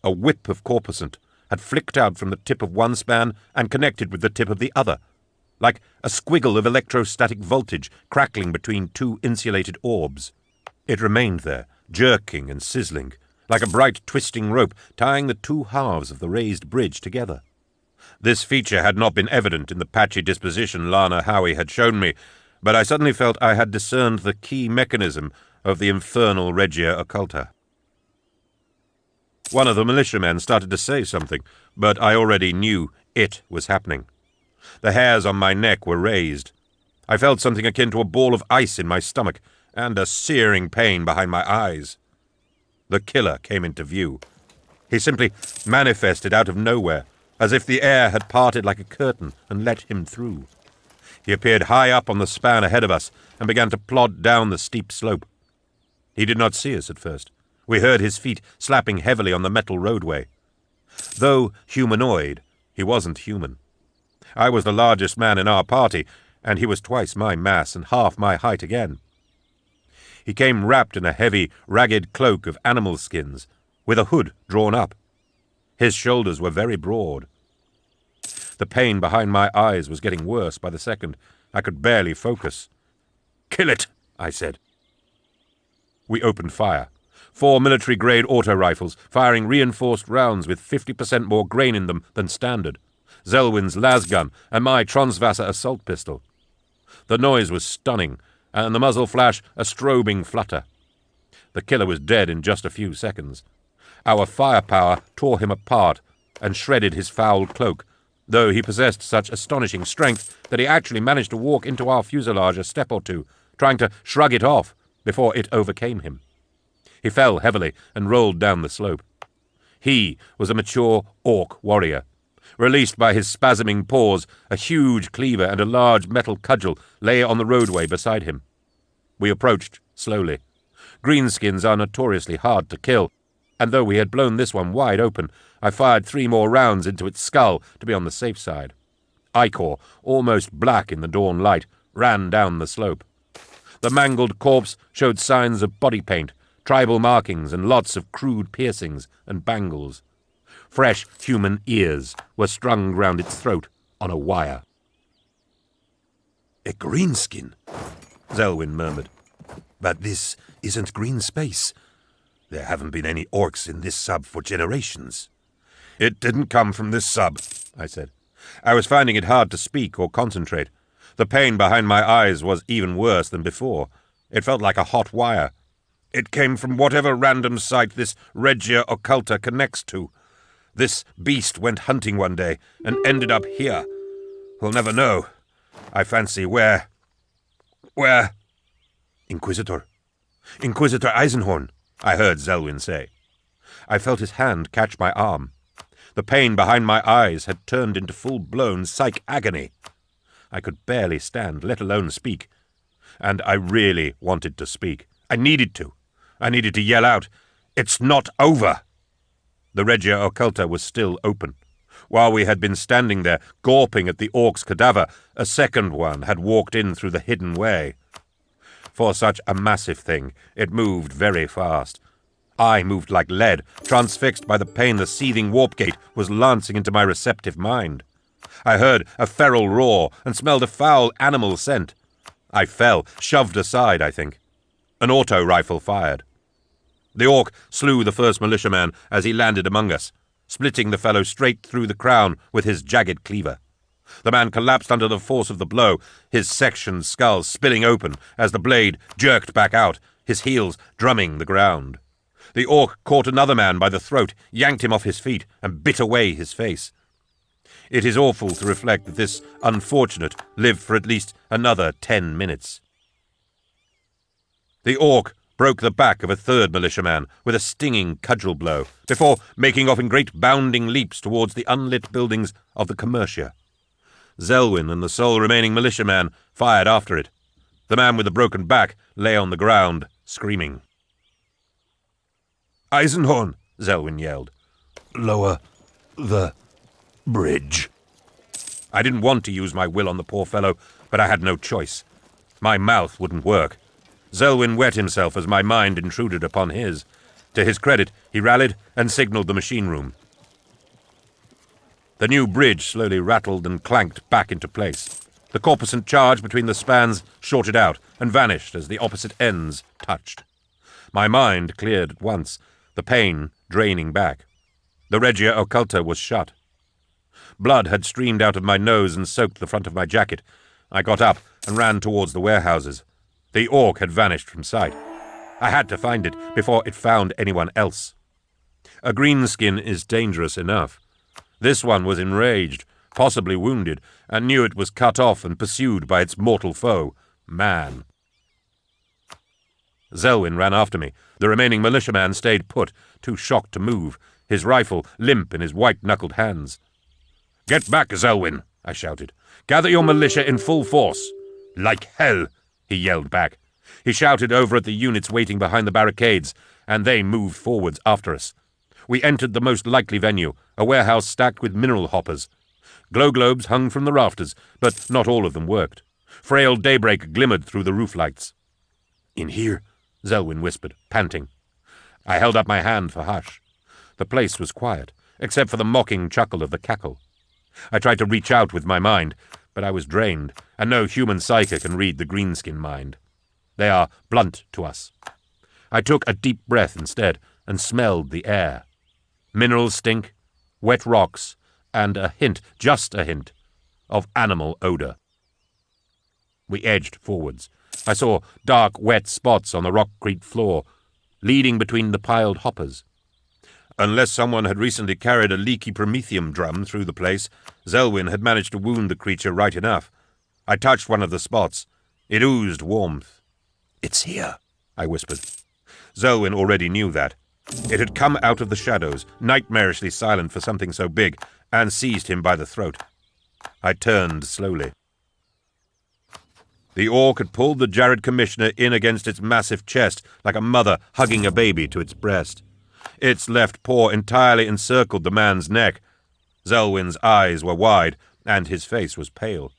A whip of corpuscent had flicked out from the tip of one span and connected with the tip of the other, like a squiggle of electrostatic voltage crackling between 2 insulated orbs. It remained there, jerking and sizzling, like a bright twisting rope tying the 2 halves of the raised bridge together. This feature had not been evident in the patchy disposition Lana Howie had shown me, but I suddenly felt I had discerned the key mechanism of the infernal Regia Occulta. One of the militiamen started to say something, but I already knew it was happening. The hairs on my neck were raised. I felt something akin to a ball of ice in my stomach, and a searing pain behind my eyes. The killer came into view. He simply manifested out of nowhere, as if the air had parted like a curtain and let him through. He appeared high up on the span ahead of us and began to plod down the steep slope. He did not see us at first. We heard his feet slapping heavily on the metal roadway. Though humanoid, he wasn't human. I was the largest man in our party, and he was twice my mass and half my height again. He came wrapped in a heavy, ragged cloak of animal skins, with a hood drawn up. His shoulders were very broad. The pain behind my eyes was getting worse by the second. I could barely focus. "Kill it," I said. We opened fire. 4 military-grade auto rifles, firing reinforced rounds with 50% more grain in them than standard. Zelwyn's lasgun and my Transvasser assault pistol. The noise was stunning, and the muzzle flash a strobing flutter. The killer was dead in just a few seconds. Our firepower tore him apart and shredded his foul cloak, though he possessed such astonishing strength that he actually managed to walk into our fuselage a step or two, trying to shrug it off before it overcame him. He fell heavily and rolled down the slope. He was a mature orc warrior. Released by his spasming paws, a huge cleaver and a large metal cudgel lay on the roadway beside him. We approached slowly. Greenskins are notoriously hard to kill, and though we had blown this one wide open, I fired 3 more rounds into its skull to be on the safe side. Ichor, almost black in the dawn light, ran down the slope. The mangled corpse showed signs of body paint, tribal markings, and lots of crude piercings and bangles. Fresh human ears were strung round its throat on a wire. "A greenskin," Zelwyn murmured. "But this isn't green space. There haven't been any orcs in this sub for generations." "It didn't come from this sub," I said. I was finding it hard to speak or concentrate. The pain behind my eyes was even worse than before. It felt like a hot wire. "It came from whatever random site this Regia Occulta connects to. This beast went hunting one day and ended up here. We'll never know. I fancy where... Inquisitor Eisenhorn," I heard Zelwyn say. I felt his hand catch my arm. The pain behind my eyes had turned into full-blown psych agony. I could barely stand, let alone speak. And I really wanted to speak. I needed to. I needed to yell out, "It's not over!" The Regia Occulta was still open. While we had been standing there, gawping at the orc's cadaver, a second one had walked in through the hidden way. For such a massive thing, it moved very fast. I moved like lead, transfixed by the pain the seething warp gate was lancing into my receptive mind. I heard a feral roar and smelled a foul animal scent. I fell, shoved aside, I think. An auto rifle fired. The orc slew the first militiaman as he landed among us, splitting the fellow straight through the crown with his jagged cleaver. The man collapsed under the force of the blow, his sectioned skull spilling open as the blade jerked back out, his heels drumming the ground. The orc caught another man by the throat, yanked him off his feet, and bit away his face. It is awful to reflect that this unfortunate lived for at least another 10 minutes. The orc broke the back of a third militiaman with a stinging cudgel blow, before making off in great bounding leaps towards the unlit buildings of the Commercia. Zelwyn and the sole remaining militiaman fired after it. The man with the broken back lay on the ground, screaming. "Eisenhorn," Zelwyn yelled. "Lower the bridge." I didn't want to use my will on the poor fellow, but I had no choice. My mouth wouldn't work. Zelwyn wet himself as my mind intruded upon his. To his credit, he rallied and signaled the machine room. The new bridge slowly rattled and clanked back into place. The corpuscent charge between the spans shorted out and vanished as the opposite ends touched. My mind cleared at once, the pain draining back. The Regia Occulta was shut. Blood had streamed out of my nose and soaked the front of my jacket. I got up and ran towards the warehouses. The orc had vanished from sight. I had to find it before it found anyone else. A greenskin is dangerous enough. This one was enraged, possibly wounded, and knew it was cut off and pursued by its mortal foe, man. Zelwyn ran after me. The remaining militiaman stayed put, too shocked to move, his rifle limp in his white-knuckled hands. "Get back, Zelwyn!" I shouted. "Gather your militia in full force." "Like hell!" he yelled back. He shouted over at the units waiting behind the barricades, and they moved forwards after us. We entered the most likely venue, a warehouse stacked with mineral hoppers. Glow globes hung from the rafters, but not all of them worked. Frail daybreak glimmered through the roof lights. "In here," Zelwyn whispered, panting. I held up my hand for hush. The place was quiet, except for the mocking chuckle of the cackle. I tried to reach out with my mind, but I was drained, and no human psyche can read the greenskin mind. They are blunt to us. I took a deep breath instead, and smelled the air. Mineral stink, wet rocks, and a hint, just a hint, of animal odor. We edged forwards. I saw dark, wet spots on the rockcrete floor, leading between the piled hoppers. Unless someone had recently carried a leaky promethium drum through the place, Zelwyn had managed to wound the creature right enough. I touched one of the spots. It oozed warmth. "It's here," I whispered. Zelwyn already knew that. It had come out of the shadows, nightmarishly silent for something so big, and seized him by the throat. I turned slowly. The orc had pulled the Jared Commissioner in against its massive chest, like a mother hugging a baby to its breast. Its left paw entirely encircled the man's neck. Zelwyn's eyes were wide, and his face was pale.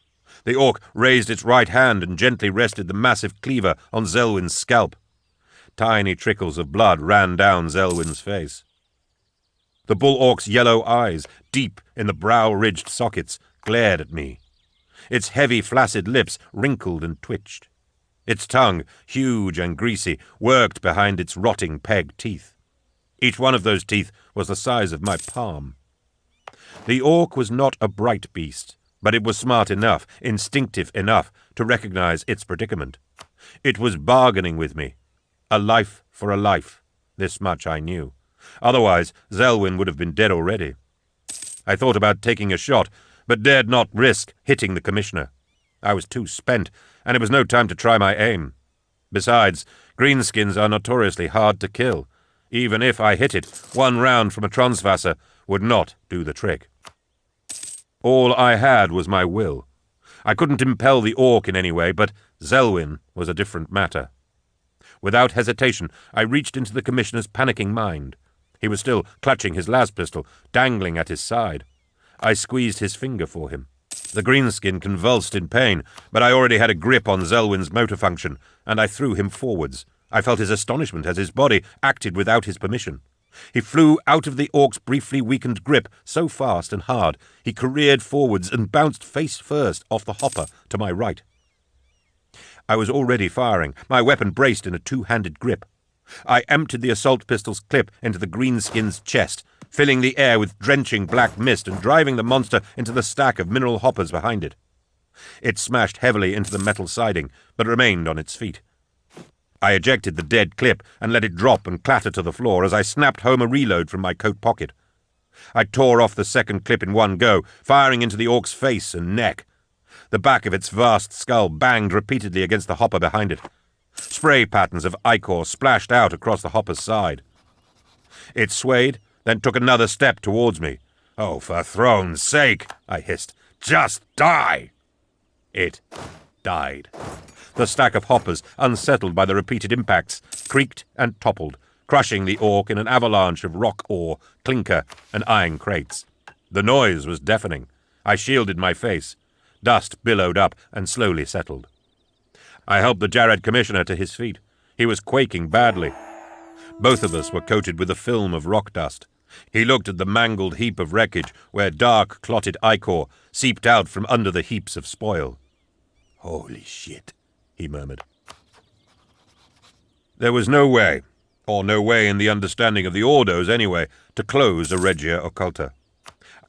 The orc raised its right hand and gently rested the massive cleaver on Zelwyn's scalp. Tiny trickles of blood ran down Zelwyn's face. The bull orc's yellow eyes, deep in the brow-ridged sockets, glared at me. Its heavy, flaccid lips wrinkled and twitched. Its tongue, huge and greasy, worked behind its rotting peg teeth. Each one of those teeth was the size of my palm. The orc was not a bright beast, but it was smart enough, instinctive enough, to recognize its predicament. It was bargaining with me. A life for a life. This much I knew. Otherwise, Zelwyn would have been dead already. I thought about taking a shot, but dared not risk hitting the Commissioner. I was too spent, and it was no time to try my aim. Besides, greenskins are notoriously hard to kill. Even if I hit it, one round from a Transvasser would not do the trick. All I had was my will. I couldn't impel the orc in any way, but Zelwyn was a different matter. Without hesitation, I reached into the Commissioner's panicking mind. He was still clutching his las pistol, dangling at his side. I squeezed his finger for him. The greenskin convulsed in pain, but I already had a grip on Zelwyn's motor function, and I threw him forwards. I felt his astonishment as his body acted without his permission. He flew out of the orc's briefly weakened grip so fast and hard, he careered forwards and bounced face first off the hopper to my right. I was already firing, my weapon braced in a two-handed grip. I emptied the assault pistol's clip into the greenskin's chest, filling the air with drenching black mist and driving the monster into the stack of mineral hoppers behind it. It smashed heavily into the metal siding, but remained on its feet. I ejected the dead clip and let it drop and clatter to the floor as I snapped home a reload from my coat pocket. I tore off the second clip in one go, firing into the orc's face and neck. The back of its vast skull banged repeatedly against the hopper behind it. Spray patterns of ichor splashed out across the hopper's side. It swayed, then took another step towards me. "Oh, for throne's sake," I hissed. "Just die!" It died. The stack of hoppers, unsettled by the repeated impacts, creaked and toppled, crushing the orc in an avalanche of rock ore, clinker, and iron crates. The noise was deafening. I shielded my face. Dust billowed up and slowly settled. I helped the Jared Commissioner to his feet. He was quaking badly. Both of us were coated with a film of rock dust. He looked at the mangled heap of wreckage where dark, clotted ichor seeped out from under the heaps of spoil. "Holy shit," he murmured. There was no way, or no way in the understanding of the Ordos anyway, to close a Regia Occulta.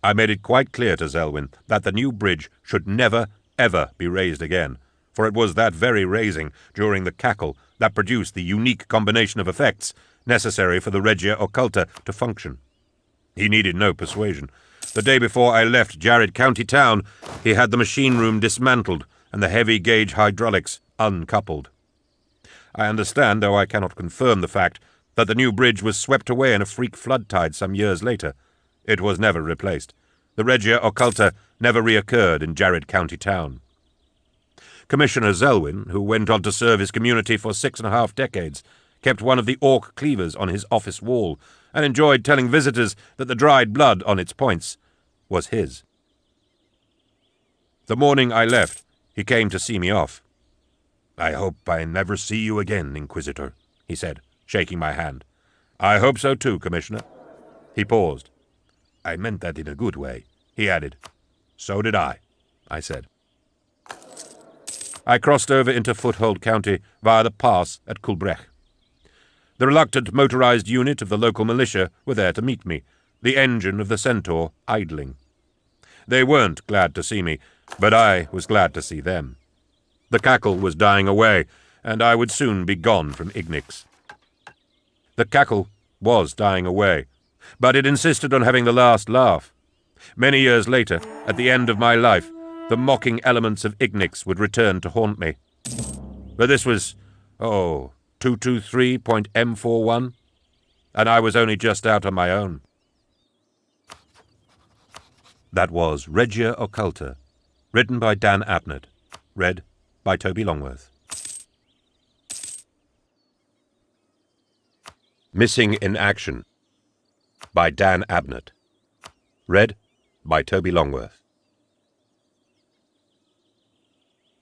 I made it quite clear to Zelwyn that the new bridge should never, ever be raised again, for it was that very raising, during the cackle, that produced the unique combination of effects necessary for the Regia Occulta to function. He needed no persuasion. The day before I left Jared County Town, he had the machine room dismantled and the heavy-gauge hydraulics uncoupled. I understand, though I cannot confirm the fact, that the new bridge was swept away in a freak flood tide some years later. It was never replaced. The Regia Occulta never reoccurred in Jared County Town. Commissioner Zelwyn, who went on to serve his community for 6.5 decades, kept one of the orc cleavers on his office wall and enjoyed telling visitors that the dried blood on its points was his. The morning I left, he came to see me off. "I hope I never see you again, Inquisitor," he said, shaking my hand. "I hope so too, Commissioner." He paused. "I meant that in a good way," he added. "So did I said. I crossed over into Foothold County via the pass at Kulbrech. The reluctant motorized unit of the local militia were there to meet me, the engine of the Centaur idling. They weren't glad to see me, but I was glad to see them. The cackle was dying away, and I would soon be gone from Ignix. The cackle was dying away, but it insisted on having the last laugh. Many years later, at the end of my life, the mocking elements of Ignix would return to haunt me. But this was, 223.M41, and I was only just out on my own. That was Regia Occulta, written by Dan Abnett, read by Toby Longworth. Missing in Action by Dan Abnett, read by Toby Longworth.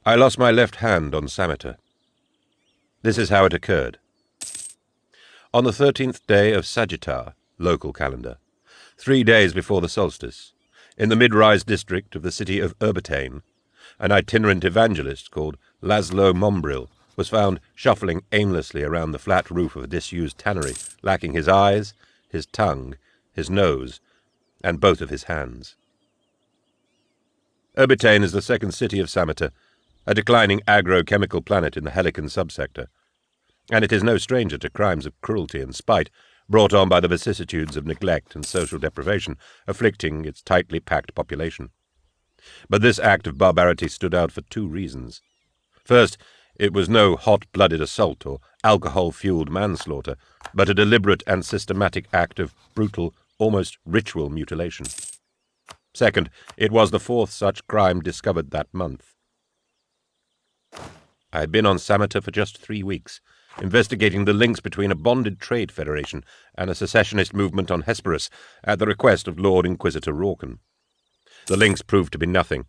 I lost my left hand on Sameter. This is how it occurred. On the 13th day of Sagittar, local calendar, 3 days before the solstice, in the mid-rise district of the city of Urbitane, an itinerant evangelist called Laszlo Mombril was found shuffling aimlessly around the flat roof of a disused tannery, lacking his eyes, his tongue, his nose, and both of his hands. Urbitane is the second city of Sameter, a declining agrochemical planet in the Helican subsector, and it is no stranger to crimes of cruelty and spite brought on by the vicissitudes of neglect and social deprivation afflicting its tightly packed population. But this act of barbarity stood out for 2 reasons. First, it was no hot-blooded assault or alcohol-fueled manslaughter, but a deliberate and systematic act of brutal, almost ritual mutilation. Second, it was the 4th such crime discovered that month. I had been on Sameter for just 3 weeks, investigating the links between a bonded trade federation and a secessionist movement on Hesperus at the request of Lord Inquisitor Rorken. The links proved to be nothing.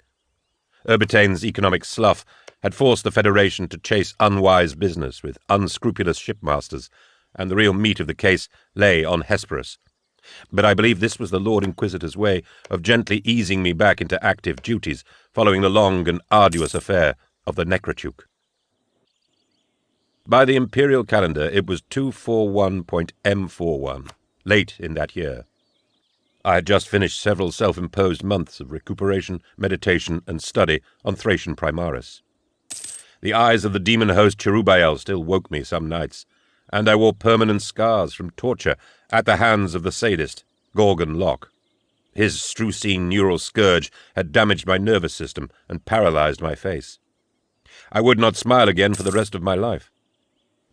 Urbitane's economic slough had forced the Federation to chase unwise business with unscrupulous shipmasters, and the real meat of the case lay on Hesperus. But I believe this was the Lord Inquisitor's way of gently easing me back into active duties following the long and arduous affair of the Necrochuk. By the imperial calendar, it was 241.M41, late in that year. I had just finished several self-imposed months of recuperation, meditation, and study on Thracian Primaris. The eyes of the demon host Cherubael still woke me some nights, and I wore permanent scars from torture at the hands of the sadist, Gorgon Locke. His Strucine neural scourge had damaged my nervous system and paralyzed my face. I would not smile again for the rest of my life.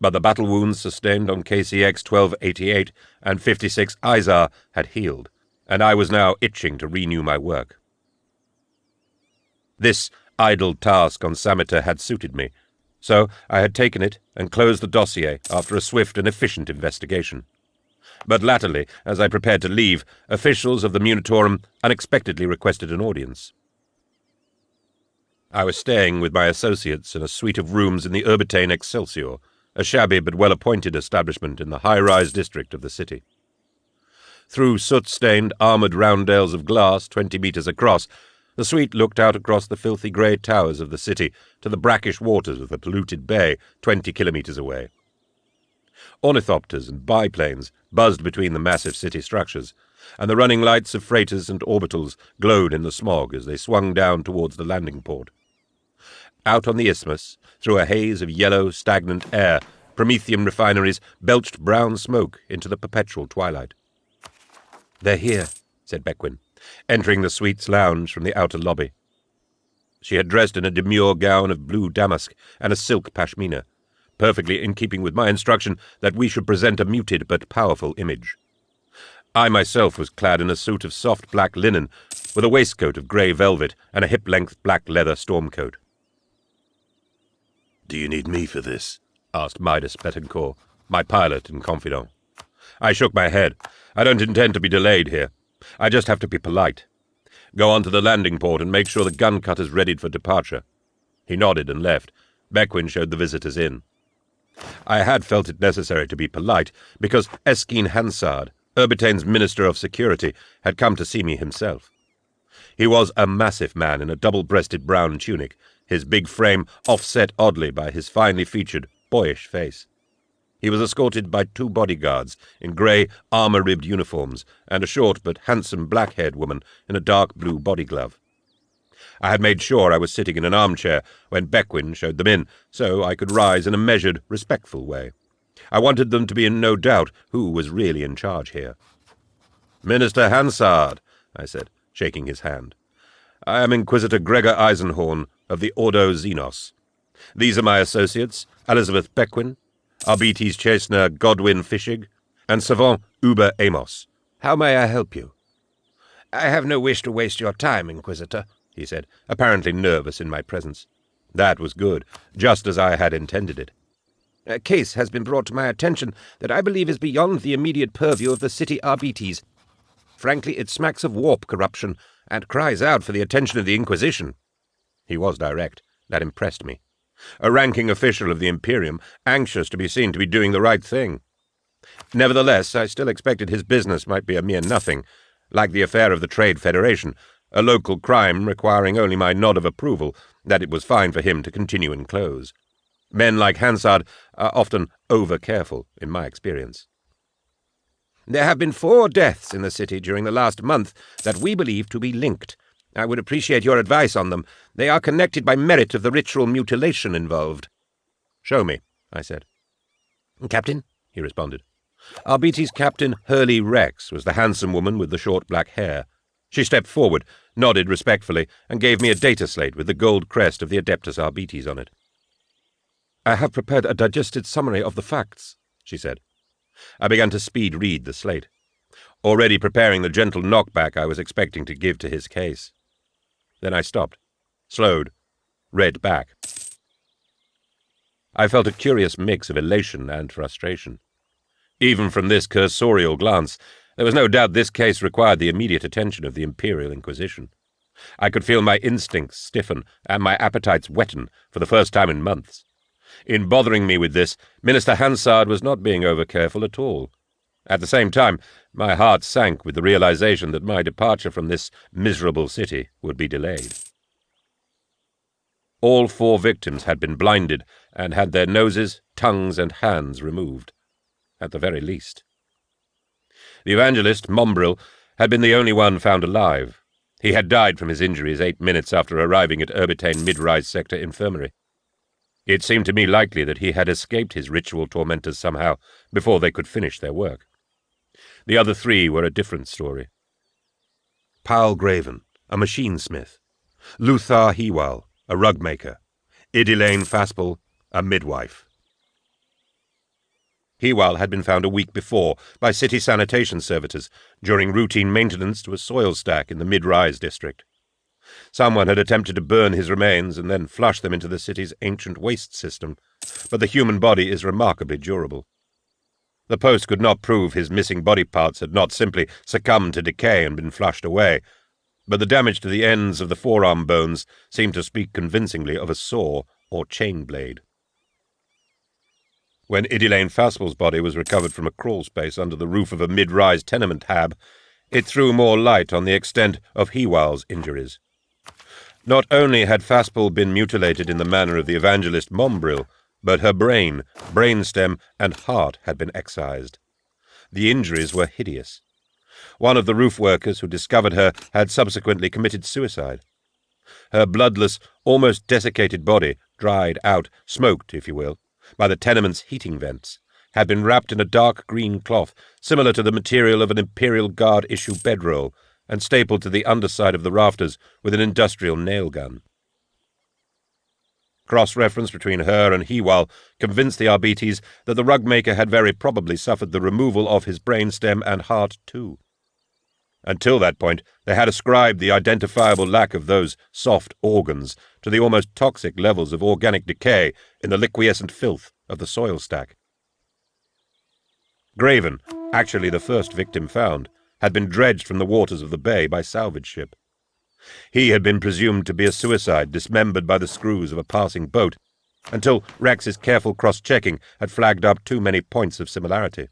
But the battle wounds sustained on KCX 1288 and 56 Izar had healed, and I was now itching to renew my work. This idle task on Sameter had suited me, so I had taken it and closed the dossier after a swift and efficient investigation. But latterly, as I prepared to leave, officials of the Munitorum unexpectedly requested an audience. I was staying with my associates in a suite of rooms in the Urbitane Excelsior, a shabby but well-appointed establishment in the high-rise district of the city. Through soot-stained, armoured roundels of glass 20 metres across, the suite looked out across the filthy grey towers of the city to the brackish waters of the polluted bay 20 kilometres away. Ornithopters and biplanes buzzed between the massive city structures, and the running lights of freighters and orbitals glowed in the smog as they swung down towards the landing port. Out on the isthmus, through a haze of yellow, stagnant air, Promethean refineries belched brown smoke into the perpetual twilight. "They're here," said Beckwin. entering the suite's lounge from the outer lobby. She had dressed in a demure gown of blue damask and a silk pashmina, perfectly in keeping with my instruction that we should present a muted but powerful image. I myself was clad in a suit of soft black linen, with a waistcoat of grey velvet and a hip-length black leather stormcoat. "Do you need me for this?" asked Midas Betancourt, my pilot and confidant. I shook my head. I don't intend to be delayed here. I just have to be polite. Go on to the landing port and make sure the gun cutter's readied for departure. He nodded and left. Bequin showed the visitors in. I had felt it necessary to be polite, because Esquine Hansard, Urbitane's Minister of Security, had come to see me himself. He was a massive man in a double-breasted brown tunic, his big frame offset oddly by his finely featured, boyish face. He was escorted by 2 bodyguards in grey, armour-ribbed uniforms, and a short but handsome black-haired woman in a dark blue body-glove. I had made sure I was sitting in an armchair when Bequin showed them in, so I could rise in a measured, respectful way. I wanted them to be in no doubt who was really in charge here. "Minister Hansard," I said, shaking his hand. "I am Inquisitor Gregor Eisenhorn of the Ordo Xenos. These are my associates, Elizabeth Bequin, Arbites Chastener Godwin Fishig, and Savant Uber Amos. How may I help you?" "I have no wish to waste your time, Inquisitor," he said, apparently nervous in my presence. That was good, just as I had intended it. "A case has been brought to my attention that I believe is beyond the immediate purview of the city Arbites. Frankly, it smacks of warp corruption, and cries out for the attention of the Inquisition." He was direct. That impressed me. A ranking official of the Imperium, anxious to be seen to be doing the right thing. Nevertheless, I still expected his business might be a mere nothing, like the affair of the Trade Federation, a local crime requiring only my nod of approval that it was fine for him to continue in close. Men like Hansard are often over-careful, in my experience. "There have been 4 deaths in the city during the last month that we believe to be linked. I would appreciate your advice on them. They are connected by merit of the ritual mutilation involved." "Show me," I said. "Captain," he responded. Arbites Captain Hurley Rex was the handsome woman with the short black hair. She stepped forward, nodded respectfully, and gave me a data slate with the gold crest of the Adeptus Arbites on it. "I have prepared a digested summary of the facts," she said. I began to speed-read the slate, already preparing the gentle knockback I was expecting to give to his case. Then I stopped, slowed, read back. I felt a curious mix of elation and frustration. Even from this cursorial glance, there was no doubt this case required the immediate attention of the Imperial Inquisition. I could feel my instincts stiffen and my appetites wetten for the first time in months. In bothering me with this, Minister Hansard was not being over-careful at all. At the same time, my heart sank with the realization that my departure from this miserable city would be delayed. All 4 victims had been blinded and had their noses, tongues, and hands removed, at the very least. The evangelist, Mombril, had been the only one found alive. He had died from his injuries 8 minutes after arriving at Urbitane Mid-Rise Sector Infirmary. It seemed to me likely that he had escaped his ritual tormentors somehow before they could finish their work. The other 3 were a different story. Paul Graven, a machine-smith. Luthar Hewal, a rug-maker. Idelaine Faspel, a midwife. Hewal had been found a week before by city sanitation servitors during routine maintenance to a soil stack in the Mid-Rise district. Someone had attempted to burn his remains and then flush them into the city's ancient waste system, but the human body is remarkably durable. The post could not prove his missing body parts had not simply succumbed to decay and been flushed away, but the damage to the ends of the forearm bones seemed to speak convincingly of a saw or chain blade. When Idelaine Faspel's body was recovered from a crawl space under the roof of a mid-rise tenement hab, it threw more light on the extent of Hewal's injuries. Not only had Faspel been mutilated in the manner of the evangelist Mombril, but her brain, brainstem, and heart had been excised. The injuries were hideous. One of the roof workers who discovered her had subsequently committed suicide. Her bloodless, almost desiccated body, dried out, smoked, if you will, by the tenement's heating vents, had been wrapped in a dark green cloth, similar to the material of an Imperial Guard issue bedroll, and stapled to the underside of the rafters with an industrial nail gun. Cross-reference between her and Hewal convinced the Arbites that the rug-maker had very probably suffered the removal of his brainstem and heart too. Until that point, they had ascribed the identifiable lack of those soft organs to the almost toxic levels of organic decay in the liquescent filth of the soil stack. Graven, actually the first victim found, had been dredged from the waters of the bay by salvage ship. He had been presumed to be a suicide dismembered by the screws of a passing boat, until Rex's careful cross-checking had flagged up too many points of similarity.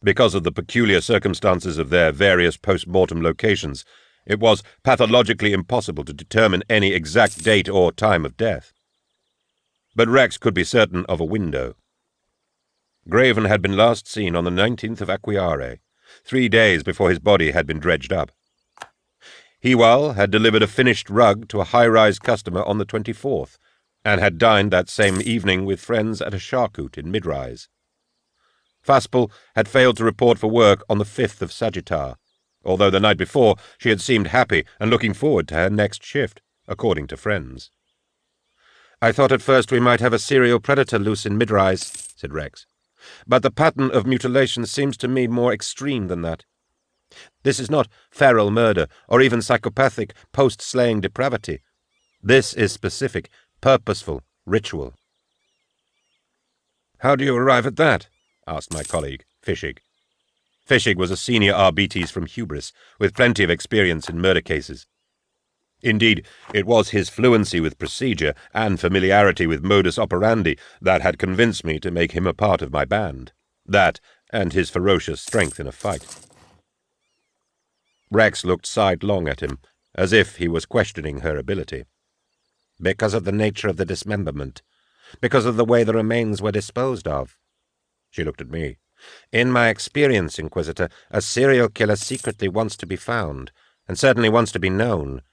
Because of the peculiar circumstances of their various post-mortem locations, it was pathologically impossible to determine any exact date or time of death. But Rex could be certain of a window. Graven had been last seen on the 19th of Aquiare, 3 days before his body had been dredged up. Hewal had delivered a finished rug to a high-rise customer on the 24th, and had dined that same evening with friends at a charcut in Mid-Rise. Faspel had failed to report for work on the 5th of Sagittar, although the night before she had seemed happy and looking forward to her next shift, according to friends. "I thought at first we might have a serial predator loose in Mid-Rise," said Rex, "but the pattern of mutilation seems to me more extreme than that. This is not feral murder or even psychopathic post-slaying depravity. This is specific, purposeful ritual." "How do you arrive at that?" asked my colleague, Fishig. Fishig was a senior Arbites from Hubris, with plenty of experience in murder cases. Indeed, it was his fluency with procedure and familiarity with modus operandi that had convinced me to make him a part of my band. That, and his ferocious strength in a fight. Rex looked sidelong at him, as if he was questioning her ability. "Because of the nature of the dismemberment. Because of the way the remains were disposed of." She looked at me. "In my experience, Inquisitor, a serial killer secretly wants to be found, and certainly wants to be known.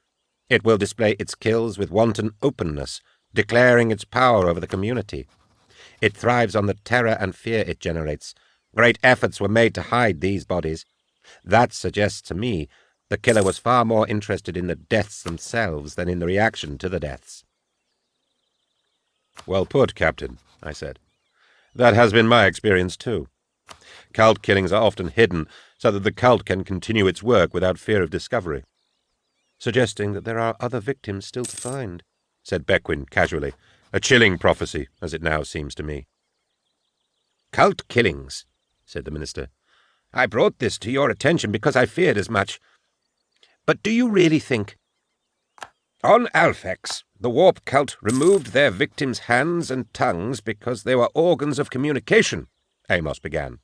It will display its kills with wanton openness, declaring its power over the community. It thrives on the terror and fear it generates. Great efforts were made to hide these bodies. That suggests to me the killer was far more interested in the deaths themselves than in the reaction to the deaths." "Well put, Captain," I said. "That has been my experience too. Cult killings are often hidden so that the cult can continue its work without fear of discovery." "Suggesting that there are other victims still to find," said Bequin casually, a chilling prophecy, as it now seems to me. "Cult killings," said the minister. "I brought this to your attention because I feared as much. But do you really think—" "On Alphex, the warp cult removed their victims' hands and tongues because they were organs of communication," Amos began.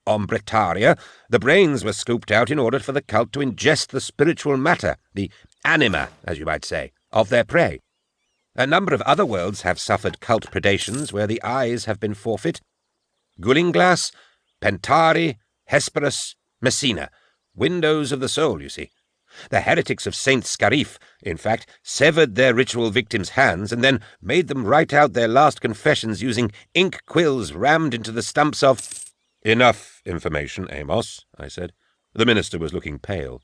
"On Bretaria, the brains were scooped out in order for the cult to ingest the spiritual matter, the anima, as you might say, of their prey. A number of other worlds have suffered cult predations where the eyes have been forfeit. Gullinglass, Pentari, Hesperus, Messina. Windows of the soul, you see. The heretics of Saint Scarif, in fact, severed their ritual victims' hands and then made them write out their last confessions using ink quills rammed into the stumps of—" "Enough information, Amos," I said. The minister was looking pale.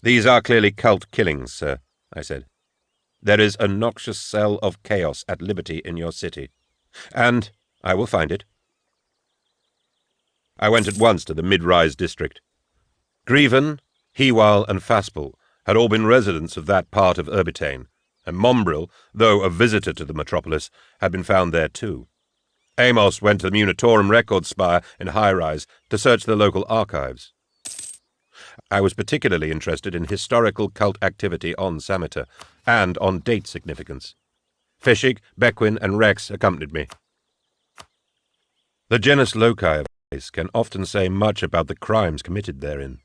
"These are clearly cult killings, sir," I said. "There is a noxious cell of chaos at liberty in your city. And I will find it." I went at once to the Mid-Rise district. Greven, Hewal, and Faspel had all been residents of that part of Urbitane, and Mombril, though a visitor to the metropolis, had been found there too. Amos went to the Munitorum Record Spire in High-Rise to search the local archives. I was particularly interested in historical cult activity on Sameter, and on date significance. Fishig, Bequin, and Rex accompanied me. The genus loci of a place can often say much about the crimes committed therein.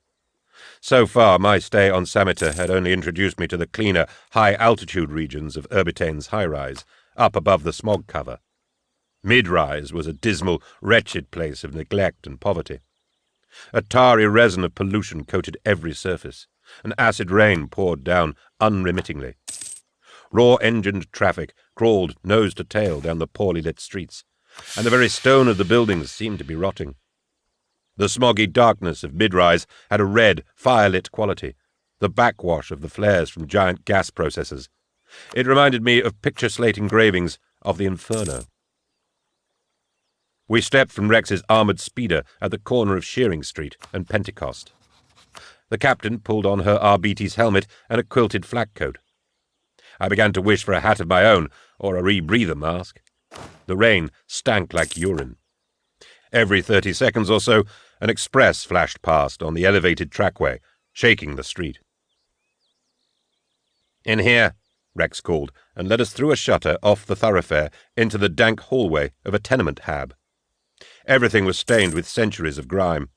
So far, my stay on Sameter had only introduced me to the cleaner, high-altitude regions of Urbitane's high-rise, up above the smog cover. Mid-rise was a dismal, wretched place of neglect and poverty. A tarry resin of pollution coated every surface, and acid rain poured down unremittingly. Raw-engined traffic crawled nose to tail down the poorly lit streets, and the very stone of the buildings seemed to be rotting. The smoggy darkness of mid-rise had a red, fire-lit quality, the backwash of the flares from giant gas processors. It reminded me of picture-slate engravings of the Inferno. We stepped from Rex's armoured speeder at the corner of Shearing Street and Pentecost. The captain pulled on her Arbites helmet and a quilted flak coat. I began to wish for a hat of my own, or a rebreather mask. The rain stank like urine. Every 30 seconds or so, an express flashed past on the elevated trackway, shaking the street. "In here," Rex called, and led us through a shutter off the thoroughfare into the dank hallway of a tenement hab. Everything was stained with centuries of grime.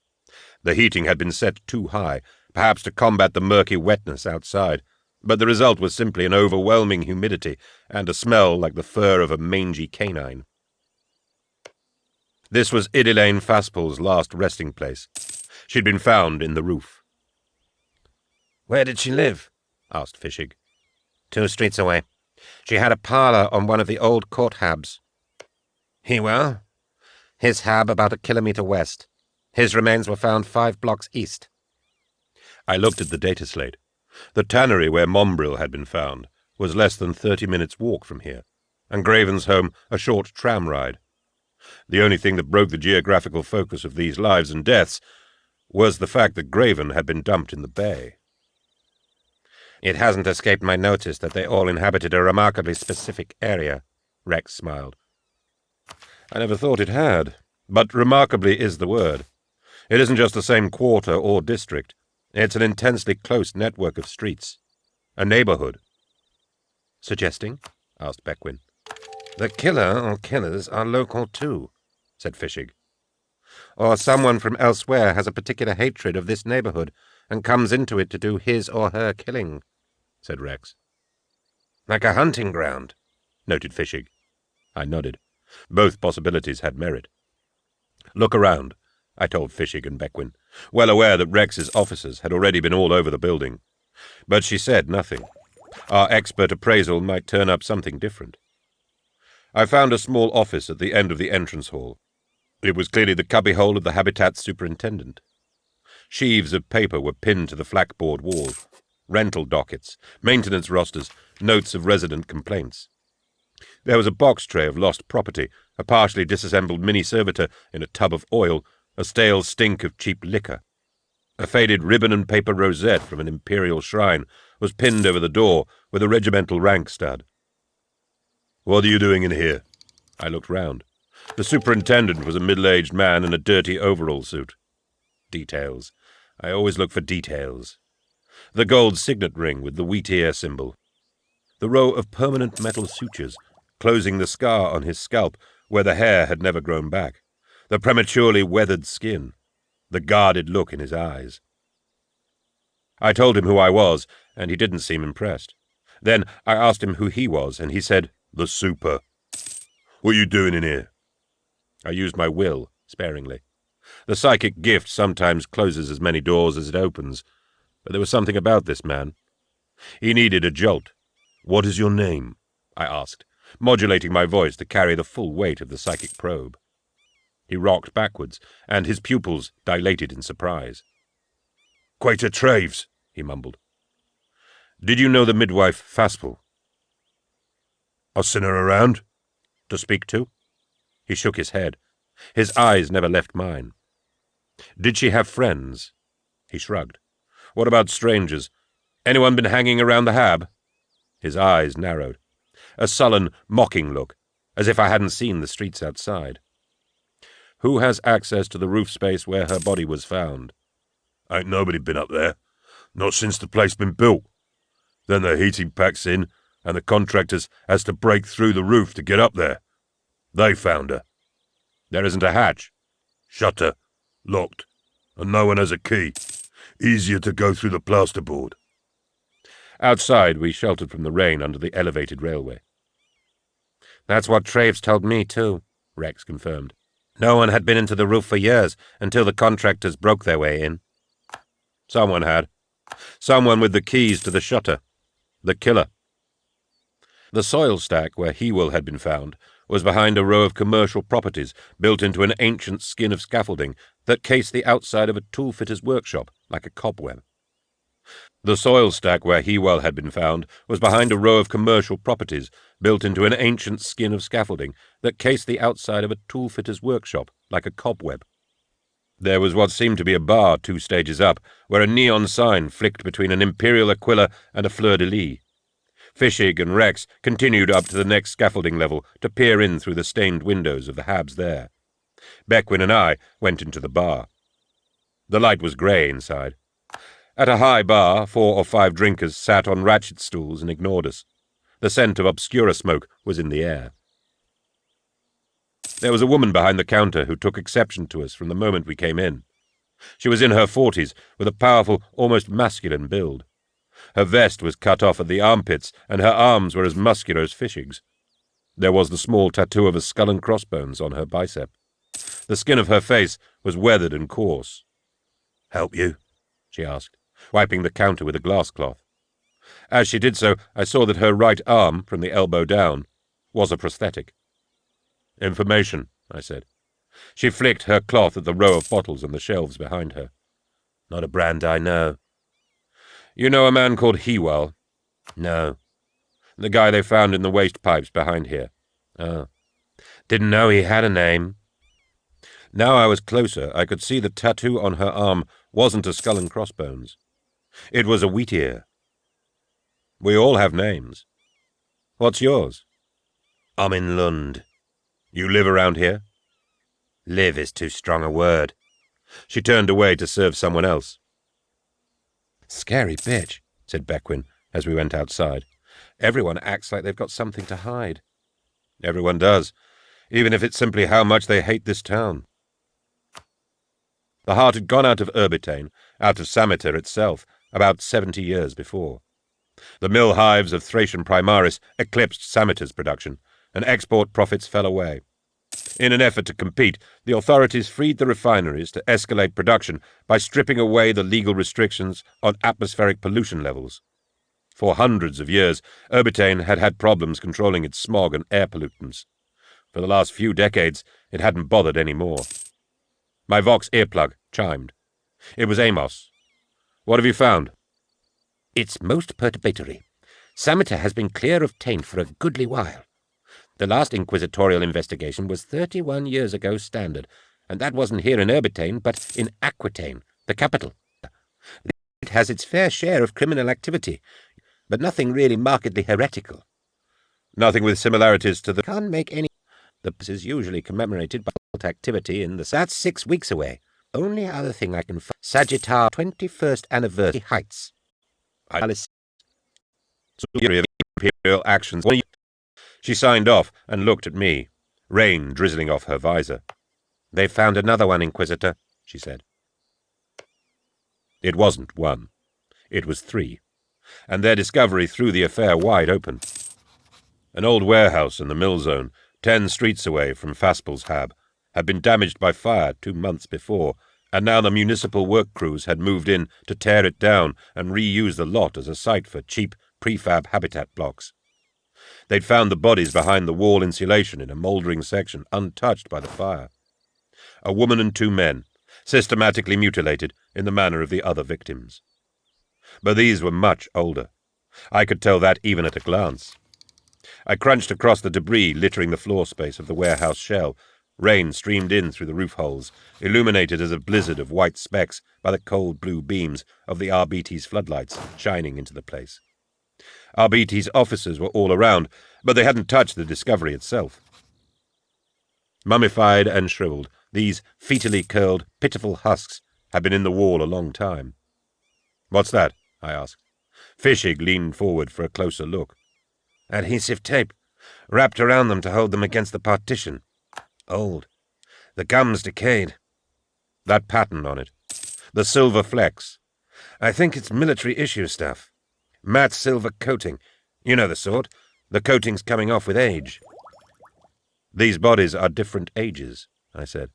The heating had been set too high, perhaps to combat the murky wetness outside, but the result was simply an overwhelming humidity and a smell like the fur of a mangy canine. This was Idelaine Faspal's last resting place. She'd been found in the roof. Where did she live? Asked Fishig. 2 streets away. She had a parlour on one of the old court habs. He well? His hab about a kilometre west. His remains were found 5 blocks east. I looked at the data slate. The tannery where Mombril had been found was less than 30 minutes' walk from here, and Graven's home a short tram ride. The only thing that broke the geographical focus of these lives and deaths was the fact that Graven had been dumped in the bay. It hasn't escaped my notice that they all inhabited a remarkably specific area, Rex smiled. I never thought it had, but remarkably is the word. It isn't just the same quarter or district. It's an intensely close network of streets. A neighborhood. Suggesting? Asked Beckwin. The killer or killers are local too, said Fishig. Or someone from elsewhere has a particular hatred of this neighborhood and comes into it to do his or her killing, said Rex. Like a hunting ground, noted Fishig. I nodded. Both possibilities had merit. Look around, I told Fishig and Beckwin, well aware that Rex's officers had already been all over the building. But she said nothing. Our expert appraisal might turn up something different. I found a small office at the end of the entrance hall. It was clearly the cubbyhole of the Habitat superintendent. Sheaves of paper were pinned to the flackboard wall. Rental dockets, maintenance rosters, notes of resident complaints. There was a box tray of lost property, a partially disassembled mini-servitor in a tub of oil, a stale stink of cheap liquor. A faded ribbon and paper rosette from an imperial shrine was pinned over the door with a regimental rank stud. "What are you doing in here?" I looked round. The superintendent was a middle-aged man in a dirty overall suit. Details. I always look for details. The gold signet ring with the wheat ear symbol. The row of permanent metal sutures, closing the scar on his scalp where the hair had never grown back. The prematurely weathered skin. The guarded look in his eyes. I told him who I was, and he didn't seem impressed. Then I asked him who he was, and he said, "The super." "What are you doing in here?" I used my will, sparingly. The psychic gift sometimes closes as many doors as it opens, but there was something about this man. He needed a jolt. "What is your name?" I asked, modulating my voice to carry the full weight of the psychic probe. He rocked backwards, and his pupils dilated in surprise. "Quater Traves," he mumbled. "Did you know the midwife Faspal?" "I'll send her around." "To speak to?" He shook his head. His eyes never left mine. "Did she have friends?" He shrugged. "What about strangers? Anyone been hanging around the hab?" His eyes narrowed. A sullen, mocking look, as if I hadn't seen the streets outside. "Who has access to the roof space where her body was found?" "Ain't nobody been up there. Not since the place been built. Then the heating packs in, and the contractors has to break through the roof to get up there. They found her." "There isn't a hatch?" "Shutter. Locked. And no one has a key. Easier to go through the plasterboard." Outside, we sheltered from the rain under the elevated railway. "That's what Traves told me, too," Rex confirmed. "No one had been into the roof for years until the contractors broke their way in." "Someone had. Someone with the keys to the shutter. The killer." The soil stack where Hewell had been found was behind a row of commercial properties built into an ancient skin of scaffolding that cased the outside of a tool-fitter's workshop like a cobweb. The soil stack where Hewell had been found was behind a row of commercial properties built into an ancient skin of scaffolding that cased the outside of a tool-fitter's workshop like a cobweb. There was what seemed to be a bar 2 stages up, where a neon sign flicked between an Imperial Aquila and a fleur-de-lis. Fishig and Rex continued up to the next scaffolding level to peer in through the stained windows of the habs there. Beckwin and I went into the bar. The light was grey inside. At a high bar, 4 or 5 drinkers sat on ratchet stools and ignored us. The scent of Obscura smoke was in the air. There was a woman behind the counter who took exception to us from the moment we came in. She was in her 40s, with a powerful, almost masculine build. Her vest was cut off at the armpits, and her arms were as muscular as Fishig's. There was the small tattoo of a skull and crossbones on her bicep. The skin of her face was weathered and coarse. "Help you?" she asked, wiping the counter with a glass cloth. As she did so, I saw that her right arm, from the elbow down, was a prosthetic. "Information," I said. She flicked her cloth at the row of bottles on the shelves behind her. "Not a brand I know." "You know a man called Hewell?" "No." "The guy they found in the waste pipes behind here?" "Oh. Didn't know he had a name." Now I was closer, I could see the tattoo on her arm wasn't a skull and crossbones. It was a wheat ear. "We all have names. What's yours?" "I'm in Lund." "You live around here?" "Live is too strong a word." She turned away to serve someone else. "Scary bitch," said Beckwin as we went outside. "Everyone acts like they've got something to hide." "Everyone does, even if it's simply how much they hate this town." The heart had gone out of Urbitane, out of Sameter itself, about 70 years before. The mill hives of Thracian Primaris eclipsed Sameter's production, and export profits fell away. In an effort to compete, the authorities freed the refineries to escalate production by stripping away the legal restrictions on atmospheric pollution levels. For hundreds of years, Urbitane had had problems controlling its smog and air pollutants. For the last few decades, it hadn't bothered any more. My Vox earplug chimed. It was Amos. "What have you found?" "It's most perturbatory. Sameter has been clear of taint for a goodly while. The last inquisitorial investigation was 31 years ago standard, and that wasn't here in Urbitane, but in Aquitaine, the capital. It has its fair share of criminal activity, but nothing really markedly heretical." "Nothing with similarities to the—" "Can't make any. The place is usually commemorated by activity in the... That's 6 weeks away. Only other thing I can find. Sagittarius 21st anniversary heights." Imperial actions. She signed off and looked at me, rain drizzling off her visor. "They found another one, Inquisitor," she said. It wasn't 1. It was 3, and their discovery threw the affair wide open. An old warehouse in the mill zone, 10 streets away from Faspel's hab, had been damaged by fire 2 months before, and now the municipal work crews had moved in to tear it down and reuse the lot as a site for cheap prefab habitat blocks. They'd found the bodies behind the wall insulation in a mouldering section, untouched by the fire. A woman and 2 men, systematically mutilated in the manner of the other victims. But these were much older. I could tell that even at a glance. I crunched across the debris littering the floor space of the warehouse shell. Rain streamed in through the roof holes, illuminated as a blizzard of white specks by the cold blue beams of the RBT's floodlights shining into the place. RBT's officers were all around, but they hadn't touched the discovery itself. Mummified and shriveled, these fetally curled, pitiful husks had been in the wall a long time. "What's that?" I asked. Fishig leaned forward for a closer look. "Adhesive tape, wrapped around them to hold them against the partition. Old. The gum's decayed." "That pattern on it. The silver flecks." "I think it's military issue stuff. Matte silver coating. You know the sort. The coating's coming off with age." "These bodies are different ages," I said.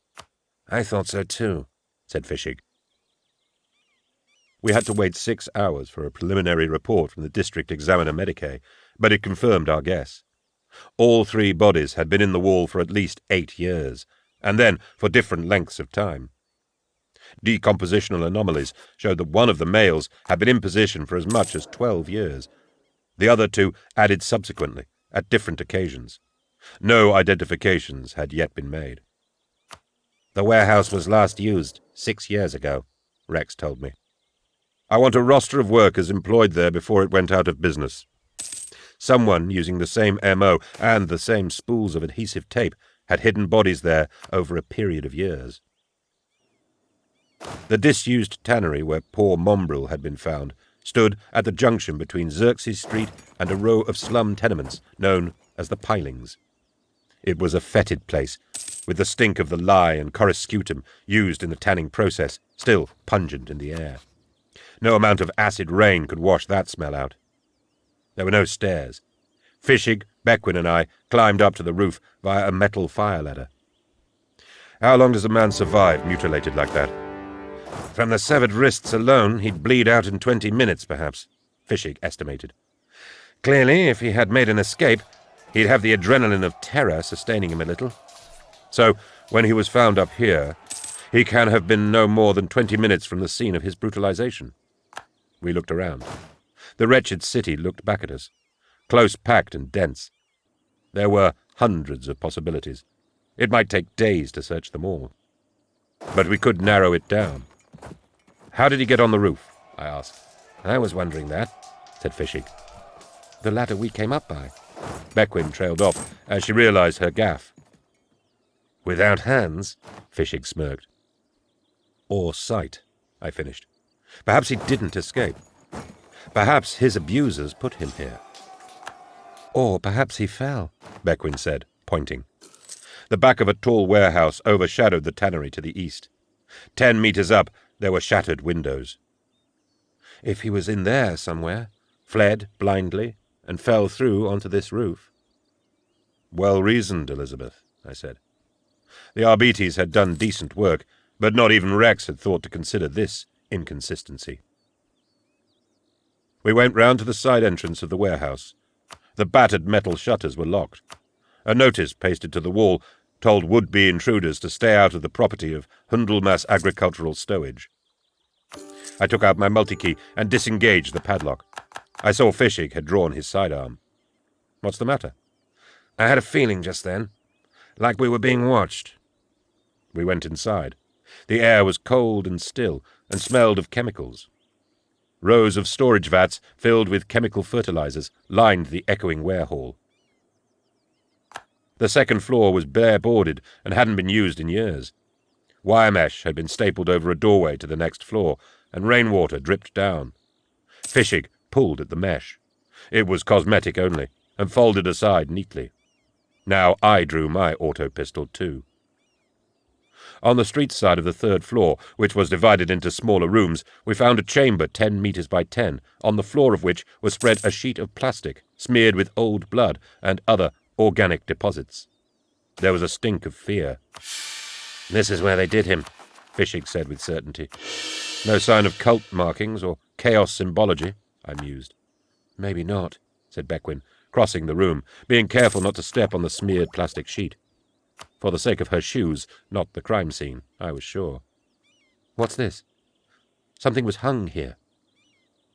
"I thought so too," said Fishig. We had to wait 6 hours for a preliminary report from the district examiner Medicae, but it confirmed our guess. All 3 bodies had been in the wall for at least 8 years, and then for different lengths of time. Decompositional anomalies showed that one of the males had been in position for as much as 12 years. The other two added subsequently, at different occasions. No identifications had yet been made. The warehouse was last used 6 years ago, Rex told me. I want a roster of workers employed there before it went out of business. Someone using the same MO and the same spools of adhesive tape had hidden bodies there over a period of years. The disused tannery where poor Mombril had been found stood at the junction between Xerxes Street and a row of slum tenements known as the Pilings. It was a fetid place, with the stink of the lye and coruscutum used in the tanning process still pungent in the air. No amount of acid rain could wash that smell out. There were no stairs. Fishig, Beckwin, and I climbed up to the roof via a metal fire ladder. How long does a man survive mutilated like that? From the severed wrists alone, he'd bleed out in 20 minutes, perhaps, Fishig estimated. Clearly, if he had made an escape, he'd have the adrenaline of terror sustaining him a little. So, when he was found up here, he can have been no more than 20 minutes from the scene of his brutalization. We looked around. The wretched city looked back at us, close-packed and dense. There were hundreds of possibilities. It might take days to search them all. But we could narrow it down. How did he get on the roof? I asked. I was wondering that, said Fishig. The ladder we came up by. Beckwin trailed off as she realized her gaffe. Without hands? Fishig smirked. Or sight, I finished. Perhaps he didn't escape. Perhaps his abusers put him here. Or perhaps he fell, Beckwin said, pointing. The back of a tall warehouse overshadowed the tannery to the east. 10 meters up, there were shattered windows. If he was in there somewhere, fled blindly, and fell through onto this roof. Well reasoned, Elizabeth, I said. The Arbites had done decent work, but not even Rex had thought to consider this inconsistency. We went round to the side entrance of the warehouse. The battered metal shutters were locked. A notice pasted to the wall told would-be intruders to stay out of the property of Hundelmas Agricultural Stowage. I took out my multi-key and disengaged the padlock. I saw Fishig had drawn his sidearm. What's the matter? I had a feeling just then, like we were being watched. We went inside. The air was cold and still, and smelled of chemicals. Rows of storage vats filled with chemical fertilizers lined the echoing warehall. The second floor was bare-boarded and hadn't been used in years. Wire mesh had been stapled over a doorway to the next floor, and rainwater dripped down. Fishig pulled at the mesh. It was cosmetic only, and folded aside neatly. Now I drew my auto-pistol too. On the street side of the third floor, which was divided into smaller rooms, we found a chamber 10 meters by 10, on the floor of which was spread a sheet of plastic, smeared with old blood and other organic deposits. There was a stink of fear. This is where they did him, Fishig said with certainty. No sign of cult markings or chaos symbology, I mused. Maybe not, said Beckwin, crossing the room, being careful not to step on the smeared plastic sheet. For the sake of her shoes, not the crime scene, I was sure. What's this? Something was hung here.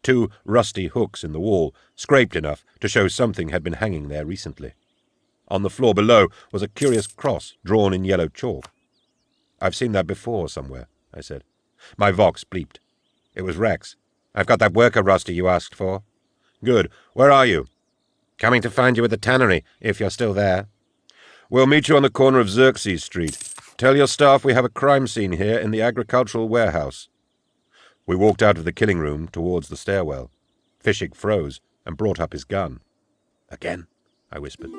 2 rusty hooks in the wall, scraped enough to show something had been hanging there recently. On the floor below was a curious cross drawn in yellow chalk. I've seen that before somewhere, I said. My Vox bleeped. It was Rex. I've got that worker roster you asked for. Good. Where are you? Coming to find you at the tannery, if you're still there. We'll meet you on the corner of Xerxes Street. Tell your staff we have a crime scene here in the agricultural warehouse. We walked out of the killing room towards the stairwell. Fishig froze and brought up his gun. Again, I whispered.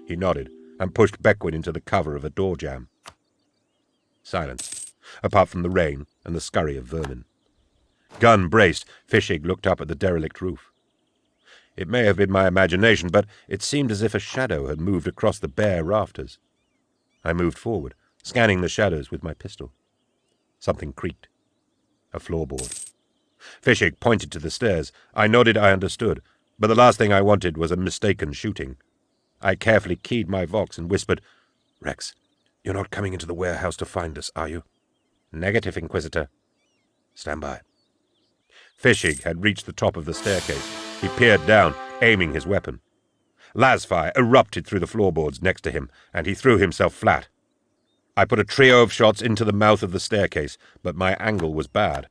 He nodded and pushed Beckwin into the cover of a door jamb. Silence, apart from the rain and the scurry of vermin. Gun braced, Fishig looked up at the derelict roof. It may have been my imagination, but it seemed as if a shadow had moved across the bare rafters. I moved forward, scanning the shadows with my pistol. Something creaked. A floorboard. Fishig pointed to the stairs. I nodded I understood, but the last thing I wanted was a mistaken shooting. I carefully keyed my Vox and whispered, Rex, you're not coming into the warehouse to find us, are you? Negative, Inquisitor, Stand by. Fischig had reached the top of the staircase. He peered down, aiming his weapon. Lasfire erupted through the floorboards next to him, and he threw himself flat. I put a trio of shots into the mouth of the staircase, but my angle was bad.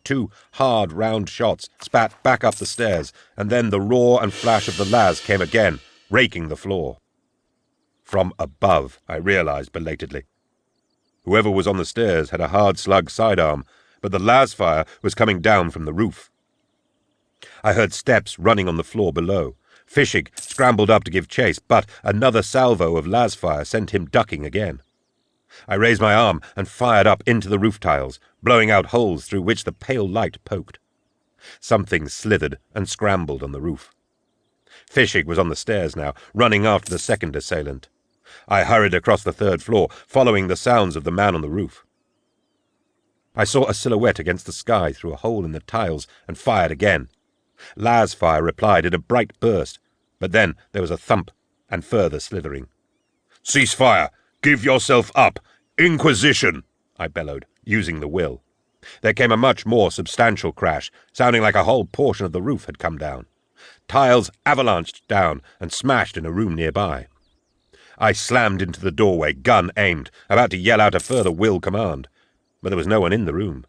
2 hard, round shots spat back up the stairs, and then the roar and flash of the las came again, raking the floor. From above, I realized belatedly. Whoever was on the stairs had a hard slug sidearm, but the lasfire was coming down from the roof. I heard steps running on the floor below. Fischig scrambled up to give chase, but another salvo of lasfire sent him ducking again. I raised my arm and fired up into the roof tiles, blowing out holes through which the pale light poked. Something slithered and scrambled on the roof. Fischig was on the stairs now, running after the second assailant. I hurried across the 3rd floor, following the sounds of the man on the roof. I saw a silhouette against the sky through a hole in the tiles and fired again. Lasfire replied in a bright burst, but then there was a thump and further slithering. "Cease fire! Give yourself up! Inquisition!" I bellowed, using the will. There came a much more substantial crash, sounding like a whole portion of the roof had come down. Tiles avalanched down and smashed in a room nearby. I slammed into the doorway, gun aimed, about to yell out a further will command, but there was no one in the room.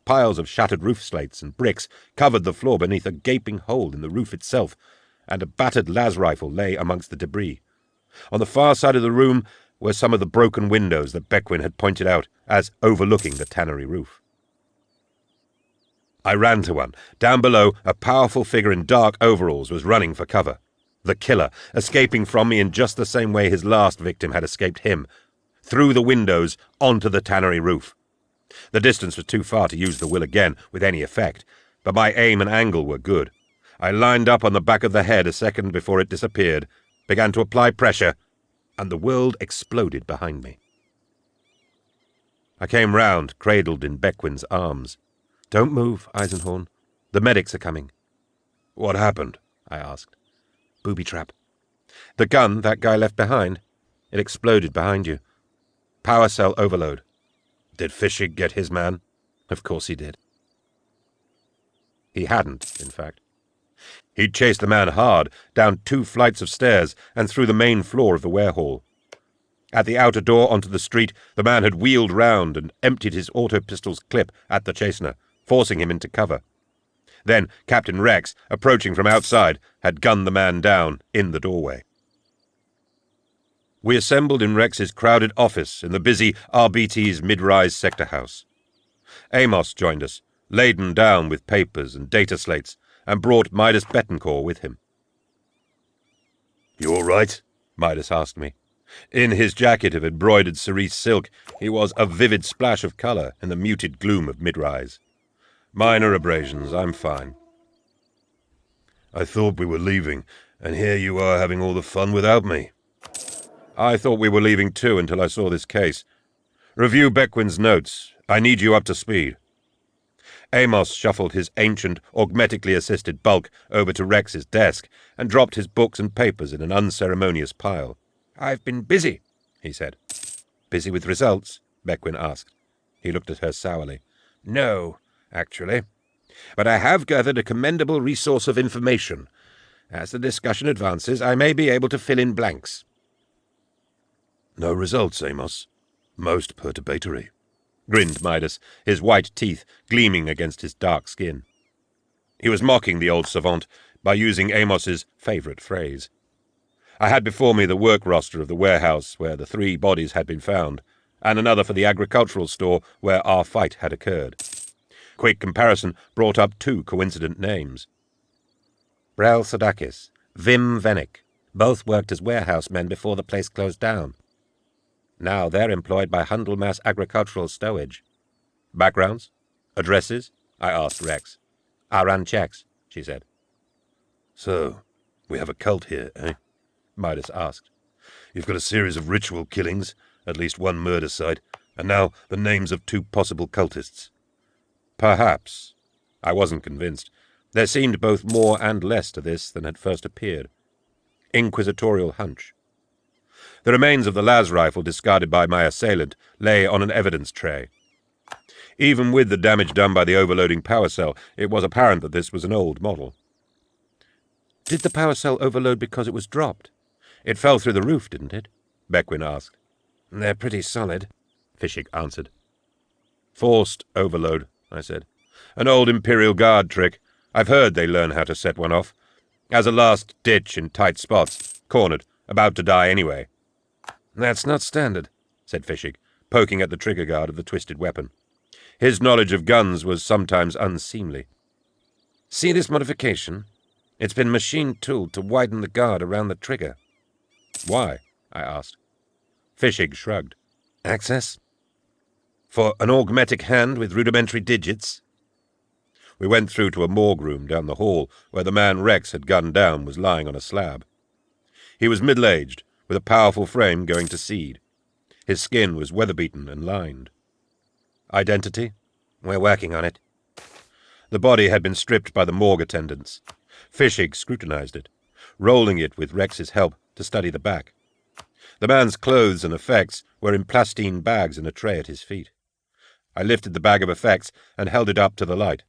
Piles of shattered roof slates and bricks covered the floor beneath a gaping hole in the roof itself, and a battered las rifle lay amongst the debris. On the far side of the room were some of the broken windows that Beckwin had pointed out as overlooking the tannery roof. I ran to one. Down below, a powerful figure in dark overalls was running for cover. The killer, escaping from me in just the same way his last victim had escaped him, through the windows onto the tannery roof. The distance was too far to use the will again with any effect, but my aim and angle were good. I lined up on the back of the head a second before it disappeared, began to apply pressure, and the world exploded behind me. I came round, cradled in Beckwin's arms. "Don't move, Eisenhorn. The medics are coming." "What happened?" I asked. "Booby trap. The gun that guy left behind. It exploded behind you. Power cell overload." "Did Fischig get his man?" "Of course he did." He hadn't, in fact. He'd chased the man hard, down 2 flights of stairs and through the main floor of the warehall. At the outer door onto the street, the man had wheeled round and emptied his auto-pistol's clip at the chasener, forcing him into cover. Then Captain Rex, approaching from outside, had gunned the man down in the doorway. We assembled in Rex's crowded office in the busy RBT's mid-rise sector house. Amos joined us, laden down with papers and data slates, and brought Midas Betancourt with him. "You all right?" Midas asked me. In his jacket of embroidered cerise silk, he was a vivid splash of colour in the muted gloom of mid-rise. "Minor abrasions. I'm fine." "I thought we were leaving, and here you are having all the fun without me." "I thought we were leaving too until I saw this case. Review Beckwin's notes. I need you up to speed." Amos shuffled his ancient, augmetically assisted bulk over to Rex's desk and dropped his books and papers in an unceremonious pile. "I've been busy," he said. "Busy with results?" Beckwin asked. He looked at her sourly. "No, actually. But I have gathered a commendable resource of information. As the discussion advances, I may be able to fill in blanks." "No results, Amos. Most perturbatory," grinned Midas, his white teeth gleaming against his dark skin. He was mocking the old savant by using Amos's favourite phrase. I had before me the work roster of the warehouse where the 3 bodies had been found, and another for the agricultural store where our fight had occurred. Quick comparison brought up 2 coincident names. Brel Sadakis, Vim Vennick, both worked as warehouse men before the place closed down. Now they're employed by Hundelmass Agricultural Stowage. Backgrounds? Addresses? I asked Rex. I ran checks, she said. "So, we have a cult here, eh?" Midas asked. "You've got a series of ritual killings, at least 1 murder site, and now the names of 2 possible cultists." Perhaps. I wasn't convinced. There seemed both more and less to this than had first appeared. Inquisitorial hunch. The remains of the las rifle discarded by my assailant lay on an evidence tray. Even with the damage done by the overloading power cell, it was apparent that this was an old model. Did the power cell overload because it was dropped? It fell through the roof, didn't it? Beckwin asked. They're pretty solid, Fischig answered. Forced overload, I said. An old Imperial Guard trick. I've heard they learn how to set one off. As a last ditch in tight spots, cornered, about to die anyway. That's not standard, said Fischig, poking at the trigger guard of the twisted weapon. His knowledge of guns was sometimes unseemly. See this modification? It's been machine-tooled to widen the guard around the trigger. Why? I asked. Fischig shrugged. Access? For an augmetic hand with rudimentary digits? We went through to a morgue room down the hall where the man Rex had gunned down was lying on a slab. He was middle-aged, with a powerful frame going to seed. His skin was weather-beaten and lined. Identity? We're working on it. The body had been stripped by the morgue attendants. Fischig scrutinized it, rolling it with Rex's help to study the back. The man's clothes and effects were in plastine bags in a tray at his feet. I lifted the bag of effects and held it up to the light.